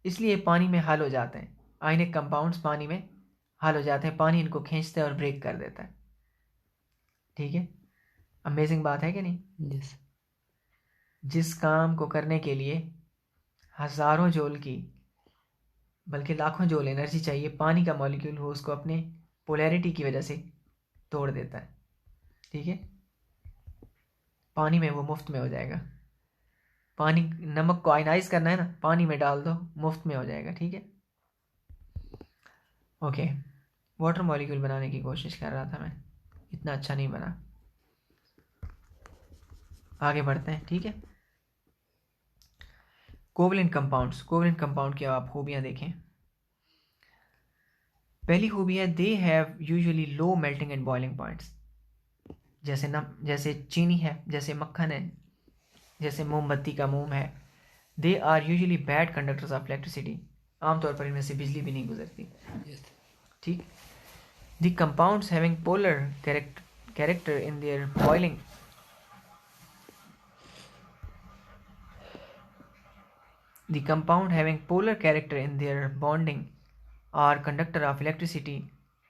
इसलिए पानी में हल हो जाते हैं। आयनिक कंपाउंड्स पानी में हल हो जाते हैं, पानी इनको खींचता है और ब्रेक कर देता है। ठीक है, अमेजिंग बात है कि नहीं? यस। जिस काम को करने के लिए हज़ारों जूल की बल्कि लाखों जूल एनर्जी चाहिए, पानी का मॉलिक्यूल हो उसको अपने पोलैरिटी की वजह से तोड़ देता है। ठीक है, पानी में वो मुफ्त में हो जाएगा। पानी, नमक को आयनाइज करना है ना, पानी में डाल दो, मुफ्त में हो जाएगा। ठीक है, ओके। वाटर मॉलिक्यूल बनाने की कोशिश कर रहा था मैं, इतना अच्छा नहीं बना। आगे बढ़ते हैं। ठीक है, कोवलेंट कंपाउंड्स। कोवलेंट कंपाउंड की आप खूबियाँ देखें। पहली खूबी है दे have usually low melting and boiling points. जैसे चीनी है, जैसे मक्खन है, जैसे मोमबत्ती का मोम है। They are usually bad conductors of electricity. आमतौर पर इनमें से बिजली भी नहीं गुजरती। ठीक, the compounds having polar character in their boiling The compound having polar character in their bonding are conductor of electricity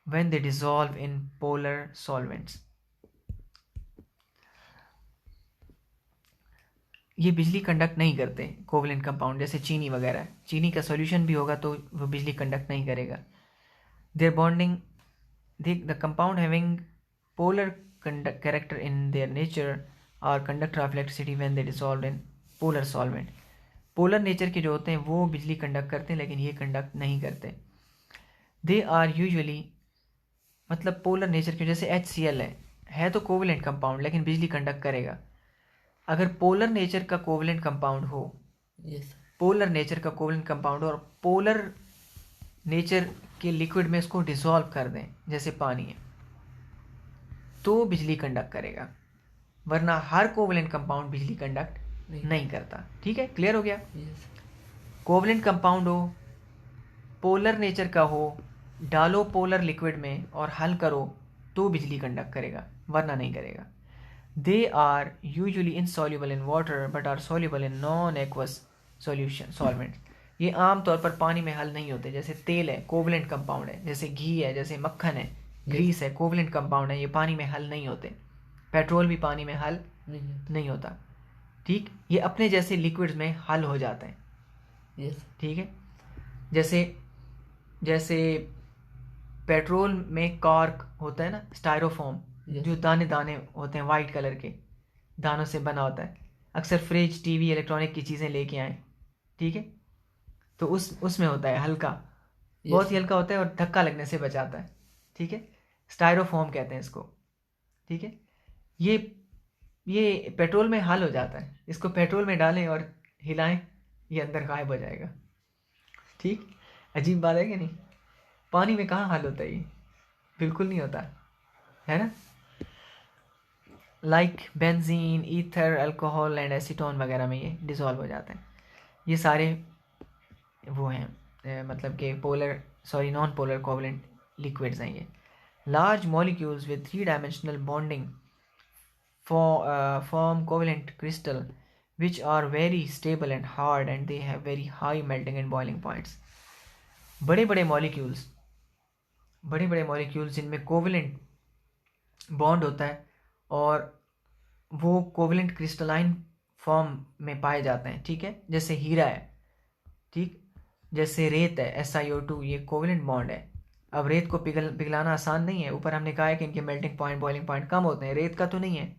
when they dissolve in polar solvents. ये बिजली कंडक्ट नहीं करते कोवलेंट कंपाउंड, जैसे चीनी वगैरह। चीनी का सॉल्यूशन भी होगा तो वो बिजली कंडक्ट नहीं करेगा। Their bonding the compound having polar character in their nature are conductor of electricity when they dissolve in polar solvent. Polar nature के जो होते हैं वो बिजली कंडक्ट करते हैं, लेकिन ये कंडक्ट नहीं करते। दे आर यूजुअली, मतलब पोलर नेचर के, जैसे HCl है तो कोवलेंट कंपाउंड लेकिन बिजली कंडक्ट करेगा। अगर पोलर नेचर का कोवलेंट कंपाउंड हो, पोलर नेचर का कोवलेंट कंपाउंड हो और पोलर नेचर के लिक्विड में इसको डिसॉल्व कर दें, जैसे पानी है, तो बिजली कंडक्ट करेगा, वरना हर कोवलेंट कंपाउंड बिजली कंडक्ट नहीं करता। ठीक है, क्लियर हो गया? कोवलेंट कंपाउंड हो, पोलर नेचर का हो, डालो पोलर लिक्विड में और हल करो तो बिजली कंडक्ट करेगा, वरना नहीं करेगा। They are usually insoluble in water but are soluble in non aqueous solution solvent. ये आम तौर पर पानी में हल नहीं होते। जैसे तेल है, कोवलेंट कंपाउंड है, जैसे घी है, जैसे मक्खन है, ग्रीस है, कोवलेंट कंपाउंड है, ये पानी में हल नहीं होते। पेट्रोल भी पानी में हल नहीं होता। ठीक, ये अपने जैसे लिक्विड्स में हल हो जाते हैं। ठीक है, जैसे पेट्रोल में कॉर्क होता है ना, स्टायरोफोम, जो दाने दाने होते हैं वाइट कलर के, दानों से बना होता है। अक्सर फ्रिज, टीवी, इलेक्ट्रॉनिक की चीज़ें लेके आए, ठीक है, तो उसमें होता है हल्का, बहुत ही हल्का होता है और धक्का लगने से बचाता है। ठीक है, स्टायरोफोम कहते हैं इसको। ठीक है, ये पेट्रोल में हल हो जाता है। इसको पेट्रोल में डालें और हिलाएं, ये अंदर गायब हो जाएगा। ठीक, अजीब बात है कि नहीं? पानी में कहाँ हल होता है ये? बिल्कुल नहीं होता है ना। Like benzene, ether, alcohol and acetone वगैरह में ये डिसॉल्व हो जाते हैं। ये सारे वो हैं मतलब कि नॉन पोलर कोवलेंट लिक्विड्स हैं ये। Large molecules with 3 dimensional bonding form covalent crystal which are very stable and hard and they have very high melting and boiling points. बड़े बड़े मॉलिक्यूल्स जिनमें कोवलेंट बॉन्ड होता है और वो कोवलेंट क्रिस्टलाइन फॉर्म में पाए जाते हैं। ठीक है, जैसे हीरा है, ठीक, जैसे रेत है, SiO2, ये कोवलेंट बॉन्ड है। अब रेत को पिघलाना आसान नहीं है। ऊपर हमने कहा है कि इनके मेल्टिंग पॉइंट, बॉइलिंग पॉइंट कम होते हैं, रेत का तो नहीं है।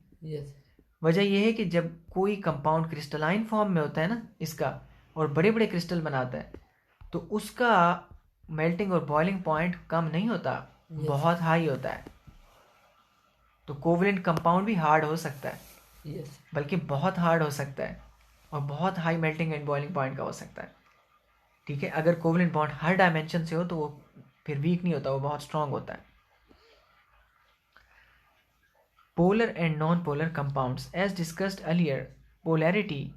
वजह यह है कि जब कोई कंपाउंड क्रिस्टलाइन फॉर्म में होता है ना इसका, और बड़े बड़े क्रिस्टल बनाता है, तो उसका मेल्टिंग और बॉइलिंग पॉइंट कम नहीं होता, बहुत हाई होता है। तो कोवलेंट कंपाउंड भी हार्ड हो सकता है, बल्कि बहुत हार्ड हो सकता है और बहुत high melting and boiling point का हो सकता है। ठीक है, अगर कोवलेंट बॉन्ड हर डायमेंशन से हो तो वो फिर वीक नहीं होता, वो बहुत स्ट्रांग होता है। Polar and non-polar compounds. As discussed earlier, polarity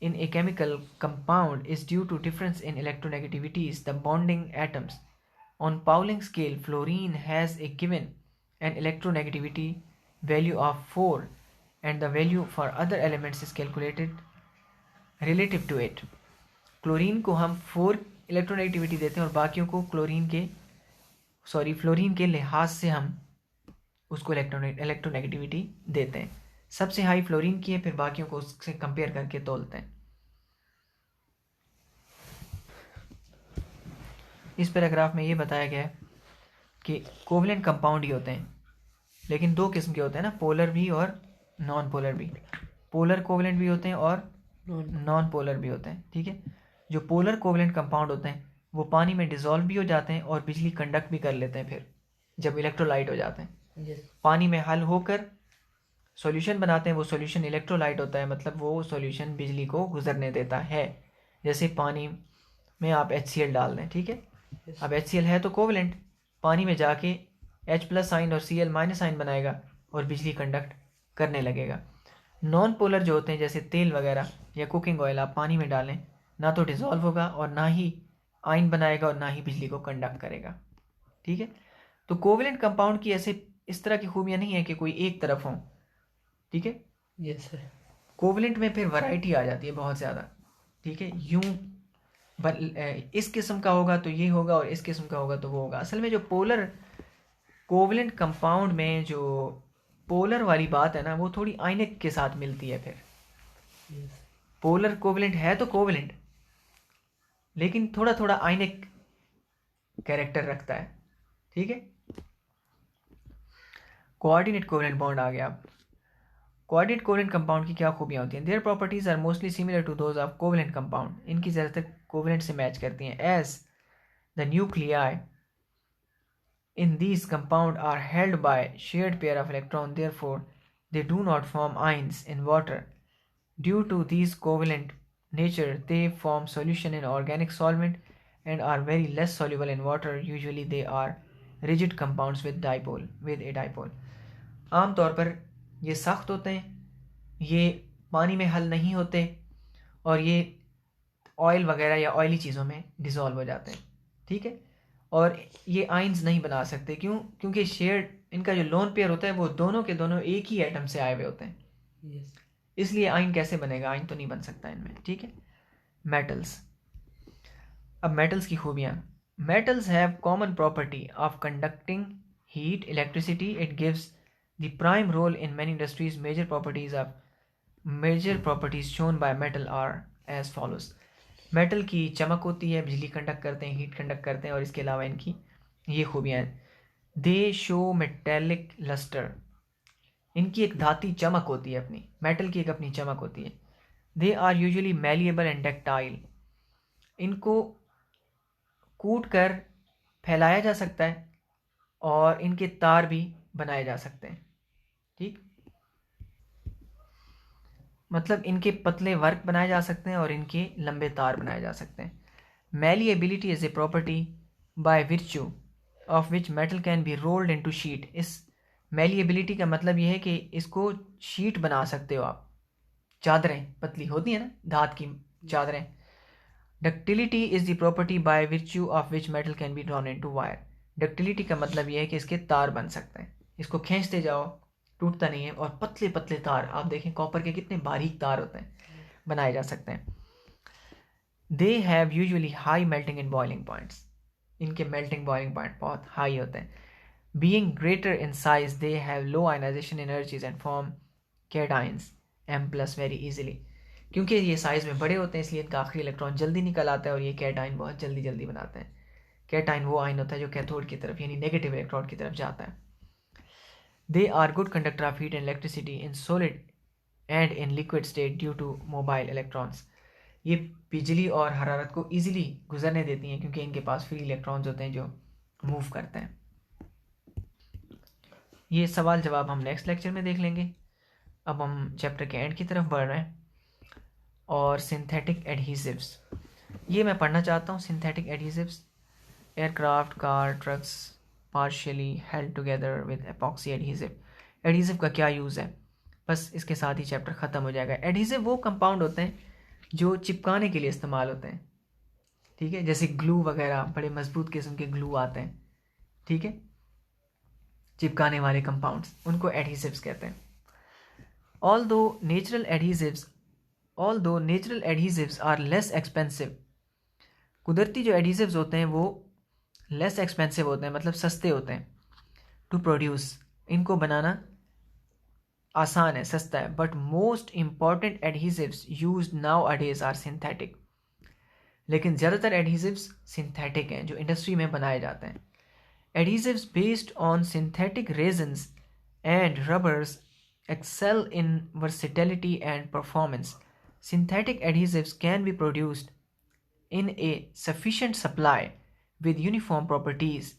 in a chemical compound is due to difference in electronegativities, the bonding atoms. On Pauling scale, fluorine has a given an electronegativity value of 4 and the value for other elements is calculated relative to it. Chlorine को हम 4 electronegativity देते हैं और बाकियों को fluorine के लिहाज से हम उसको इलेक्ट्रोनेगेटिविटी देते हैं। सबसे हाई फ्लोरीन की है, फिर बाकियों को उससे कंपेयर करके तोलते हैं। इस पैराग्राफ में ये बताया गया है कि कोवलेंट कंपाउंड ही होते हैं, लेकिन दो किस्म के होते हैं ना, पोलर भी और नॉन पोलर भी। पोलर कोवलेंट भी होते हैं और नॉन पोलर भी होते हैं। ठीक है, जो पोलर कोवलेंट कंपाउंड होते हैं वो पानी में डिसॉल्व भी हो जाते हैं और बिजली कंडक्ट भी कर लेते हैं। फिर जब इलेक्ट्रोलाइट हो जाते हैं, पानी में हल होकर सॉल्यूशन बनाते हैं, वो सॉल्यूशन इलेक्ट्रोलाइट होता है, मतलब वो सॉल्यूशन बिजली को गुजरने देता है। जैसे पानी में आप HCl डाल दें, ठीक है, अब HCl है तो कोवलेंट, पानी में जाके H+ साइन और Cl- साइन बनाएगा और बिजली कंडक्ट करने लगेगा। नॉन पोलर जो होते हैं जैसे तेल वगैरह या कुकिंग ऑयल आप पानी में डालें, ना तो डिसॉल्व होगा और ना ही आयन बनाएगा और ना ही बिजली को कंडक्ट करेगा। ठीक है, तो कोवलेंट कंपाउंड की ऐसे इस तरह की खूबियां नहीं है कि कोई एक तरफ हो। ठीक है, यस सर। कोवलेंट में फिर वैरायटी आ जाती है बहुत ज़्यादा। ठीक है, इस किस्म का होगा तो ये होगा और इस किस्म का होगा तो वो होगा। असल में जो पोलर कोवलेंट कंपाउंड में जो पोलर वाली बात है ना, वो थोड़ी आयनिक के साथ मिलती है। फिर पोलर कोवलेंट है तो कोवलेंट, लेकिन थोड़ा थोड़ा आयनिक कैरेक्टर रखता है। ठीक है, कोऑर्डिनेट कोवलेंट बॉन्ड आ गया। अब कोऑर्डिनेट कोवलेंट कंपाउंड की क्या खूबियाँ होती हैं? Their properties are mostly similar to those of covalent compound. इनकी ज़्यादातर कोवलेंट से मैच करती हैं। As the nuclei in these compound are held by shared pair of electron, therefore they do not form ions in water. Due to these covalent nature, they form solution in organic solvent and are very less soluble in water. Usually they are rigid compounds with a dipole. आम तौर पर ये सख्त होते हैं, ये पानी में हल नहीं होते और ये ऑयल वगैरह या ऑयली चीज़ों में डिसॉल्व हो जाते हैं। ठीक है, और ये आइंस नहीं बना सकते। क्यों? क्योंकि शेयर्ड इनका जो लोन पेयर होता है वो दोनों के दोनों एक ही एटम से आए हुए होते हैं। यस। इसलिए आइन कैसे बनेगा? आइन तो नहीं बन सकता इनमें। ठीक है, मेटल्स। अब मेटल्स की खूबियाँ। Metals have common property of conducting heat, electricity. It gives the prime role in many industries. Major properties shown by metal are as follows. Metal की चमक होती है, बिजली कंडक्ट करते हैं, हीट कंडक्ट करते हैं और इसके अलावा इनकी ये खूबियाँ हैं। They show metallic lustre. इनकी एक धाती चमक होती है, अपनी मेटल की एक अपनी चमक होती है। They are usually malleable and ductile. इनको कूट कर फैलाया जा सकता है और इनके तार भी बनाए जा सकते हैं। ठीक, मतलब इनके पतले वर्क बनाए जा सकते हैं और इनके लंबे तार बनाए जा सकते हैं। Malleability is a property by virtue of which metal can be rolled into sheet. इस मैलिएबिलिटी का मतलब यह है कि इसको शीट बना सकते हो आप। चादरें पतली होती हैं ना, धात की चादरें। Ductility is the property by virtue of which metal can be drawn into wire. Ductility का मतलब यह है कि इसके तार बन सकते हैं, इसको खींचते जाओ टूटता नहीं है, और पतले पतले तार आप देखें कॉपर के कितने बारीक तार होते हैं, बनाए जा सकते हैं। They have usually high melting and boiling points. इनके मेल्टिंग बॉइलिंग पॉइंट बहुत हाई होते हैं। Being greater in size they have low ionisation energies and form cations M+ very easily. क्योंकि ये साइज में बड़े होते हैं इसलिए इनका आखिरी इलेक्ट्रॉन जल्दी निकल आता है और ये कैटाइन बहुत जल्दी जल्दी बनाते हैं। कैटाइन वो आयन होता है जो कैथोड की तरफ यानी नेगेटिव इलेक्ट्रॉन की तरफ जाता है। They are good conductor of heat and electricity in solid and in liquid state due to mobile electrons. ये बिजली और हरारत को ईजिली गुजरने देती हैं क्योंकि इनके पास फ्री इलेक्ट्रॉन्स होते हैं जो मूव करते हैं। ये सवाल जवाब हम नेक्स्ट लेक्चर में देख लेंगे। अब हम चैप्टर के एंड की तरफ बढ़ रहे हैं। और सिंथेटिक एडहीसिव्स, ये मैं पढ़ना चाहता हूँ। Synthetic adhesives, aircraft, car, trucks partially held together with epoxy adhesive. Adhesive का क्या यूज़ है, बस इसके साथ ही चैप्टर ख़त्म हो जाएगा। एडहेसिव वो कंपाउंड होते हैं जो चिपकाने के लिए इस्तेमाल होते हैं, ठीक है, जैसे ग्लू वगैरह, बड़े मजबूत किस्म के ग्लू आते हैं, ठीक है, चिपकाने वाले कंपाउंड्स, उनको एडहेसिव्स कहते हैं। Although natural adhesives are less expensive, कुदरती जो एडहेसिव्स होते हैं वो लेस एक्सपेंसिव होते हैं, मतलब सस्ते होते हैं, टू प्रोड्यूस, इनको बनाना आसान है, सस्ता है। But most important adhesives used now अडेज आर सिंथेटिक, लेकिन ज़्यादातर एडहेसिव्स सिंथेटिक हैं जो इंडस्ट्री में बनाए जाते हैं। Adhesives based on synthetic resins and rubbers excel in versatility and performance. Synthetic adhesives can be produced in a sufficient supply with uniform properties,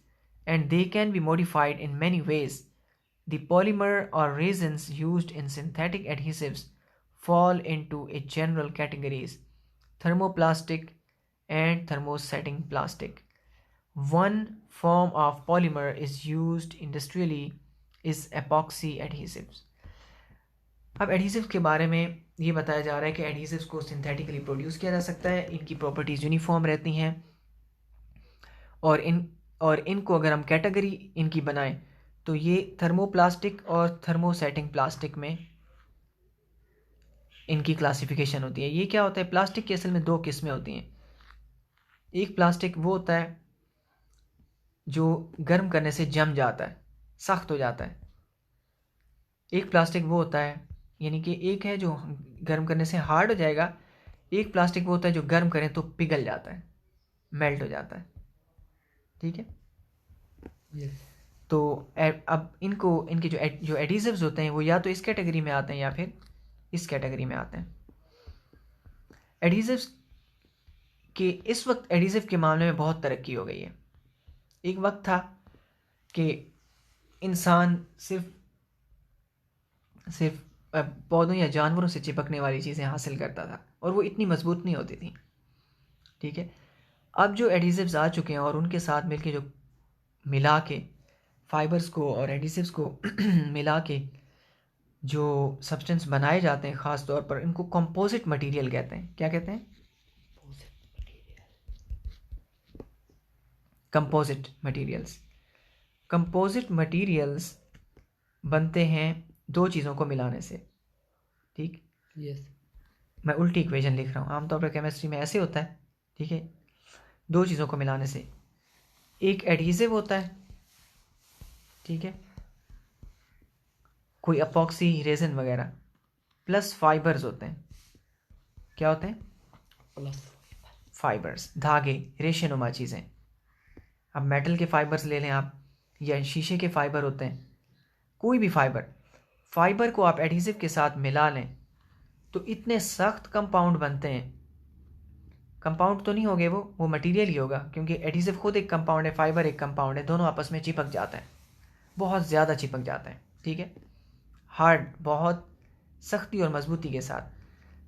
and they can be modified in many ways. The polymer or resins used in synthetic adhesives fall into a general categories: thermoplastic and thermosetting plastic. One form of polymer is used industrially is epoxy adhesives. अब adhesives के बारे में ये बताया जा रहा है कि एडहेसिव्स को सिंथेटिकली प्रोड्यूस किया जा सकता है, इनकी प्रॉपर्टीज़ यूनिफॉर्म रहती हैं, और इनको अगर हम कैटेगरी इनकी बनाएं तो ये थर्मोप्लास्टिक और थर्मोसेटिंग प्लास्टिक में इनकी क्लासिफिकेशन होती है। ये क्या होता है, प्लास्टिक की असल में दो किस्में होती हैं। एक प्लास्टिक वो होता है जो गर्म करने से जम जाता है, सख्त हो जाता है। एक प्लास्टिक वो होता है, यानी कि एक है जो गर्म करने से हार्ड हो जाएगा, एक प्लास्टिक वो होता है जो गर्म करें तो पिघल जाता है, मेल्ट हो जाता है, ठीक है। yes. तो अब इनके जो एडहेसिव्स होते हैं वो या तो इस कैटेगरी में आते हैं या फिर इस कैटेगरी में आते हैं। एडहेसिव्स के इस वक्त एडहेसिव के मामले में बहुत तरक्की हो गई है। एक वक्त था कि इंसान सिर्फ पौधों या जानवरों से चिपकने वाली चीज़ें हासिल करता था और वो इतनी मजबूत नहीं होती थी, ठीक है। अब जो एडहेसिव्स आ चुके हैं और उनके साथ मिलके जो मिला के फाइबर्स को और एडहेसिव्स को मिला के जो सब्सटेंस बनाए जाते हैं, ख़ास तौर पर इनको कंपोजिट मटेरियल कहते हैं। क्या कहते हैं? Composite materials. कंपोजिट मटेरियल्स बनते हैं दो चीज़ों को मिलाने से, ठीक। yes. मैं उल्टी इक्वेशन लिख रहा हूँ, आमतौर पर केमिस्ट्री में ऐसे होता है, ठीक है। दो चीज़ों को मिलाने से, एक एडहेसिव होता है, ठीक है, कोई अपॉक्सी रेजिन वगैरह, प्लस फाइबर्स होते हैं। क्या होते हैं? प्लस फाइबर्स, धागे, रेशेनुमा चीज़ें। अब मेटल के फाइबर्स ले लें आप, या शीशे के फाइबर होते हैं, कोई भी फाइबर को आप एडहेसिव के साथ मिला लें तो इतने सख्त कंपाउंड बनते हैं। कंपाउंड तो नहीं होंगे, वो मटेरियल ही होगा, क्योंकि एडहेसिव खुद एक कंपाउंड है, फाइबर एक कंपाउंड है, दोनों आपस में चिपक जाते हैं, बहुत ज़्यादा चिपक जाते हैं, ठीक है, हार्ड, बहुत सख्ती और मजबूती के साथ।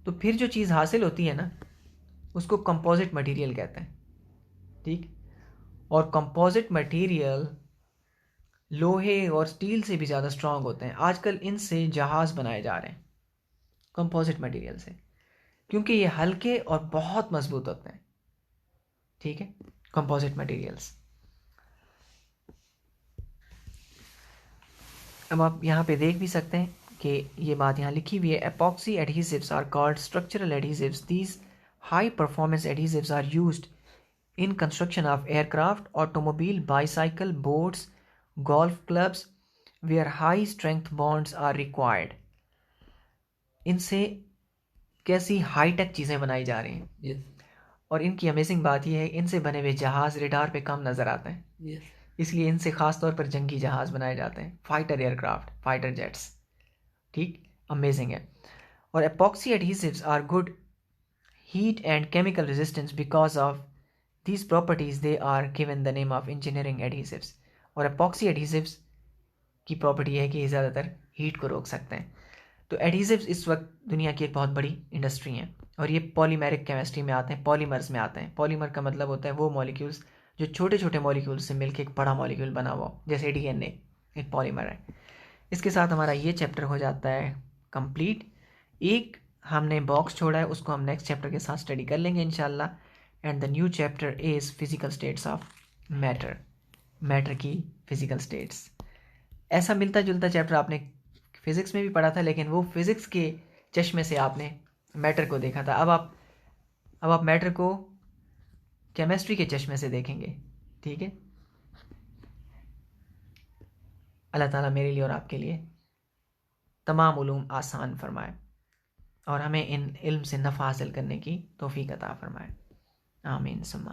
तो फिर जो चीज़ हासिल होती है ना, उसको कंपोजिट मटेरियल कहते हैं, ठीक। और कंपोजिट मटेरियल लोहे और स्टील से भी ज़्यादा स्ट्रांग होते हैं। आजकल इनसे जहाज़ बनाए जा रहे हैं कंपोजिट मटेरियल से, क्योंकि ये हल्के और बहुत मजबूत होते हैं, ठीक है, कंपोजिट मटेरियल्स। अब आप यहाँ पे देख भी सकते हैं कि ये बात यहाँ लिखी हुई है, epoxy adhesives are called structural adhesives. These high performance adhesives are used in construction of aircraft, automobile, bicycle, boats, golf clubs, where high strength bonds are required. इनसे कैसी हाईटेक चीज़ें बनाई जा रही हैं, yes. और इनकी अमेजिंग बात यह है, इनसे बने हुए जहाज़ रेडार पे कम नज़र आते हैं, yes. इसलिए इनसे ख़ास तौर पर जंगी जहाज़ बनाए जाते हैं, फाइटर एयरक्राफ्ट, फाइटर जेट्स, ठीक, अमेजिंग है। और epoxy adhesives are good heat and chemical resistance because of these properties they are given the name of engineering adhesives। और epoxy adhesives की प्रॉपर्टी है कि ये ज़्यादातर हीट को रोक सकते हैं। तो एडहेसिव्स इस वक्त दुनिया की एक बहुत बड़ी इंडस्ट्री है, और ये पॉलीमेरिक केमिस्ट्री में आते हैं, पॉलीमर्स में आते हैं। पॉलीमर का मतलब होता है वो मॉलिक्यूल्स जो छोटे छोटे मॉलिक्यूल्स से मिलकर एक बड़ा मॉलिक्यूल बना हुआ हो, जैसे DNA एक पॉलीमर है। इसके साथ हमारा ये चैप्टर हो जाता है कंप्लीट। एक हमने बॉक्स छोड़ा है, उसको हम नेक्स्ट चैप्टर के साथ स्टडी कर लेंगे इंशाल्लाह। And the new chapter is physical states of matter, matter की फिजिकल स्टेट्स। ऐसा मिलता जुलता चैप्टर आपने फिज़िक्स में भी पढ़ा था, लेकिन वो फिज़िक्स के चश्मे से आपने मैटर को देखा था। अब आप मैटर को केमिस्ट्री के चश्मे से देखेंगे। ठीक है। अल्लाह ताला मेरे लिए और आपके लिए तमाम उलूम आसान फरमाए और हमें इन इल्म से नफ़ा हासिल करने की तौफीक अता फरमाए। आमीन सुम्मा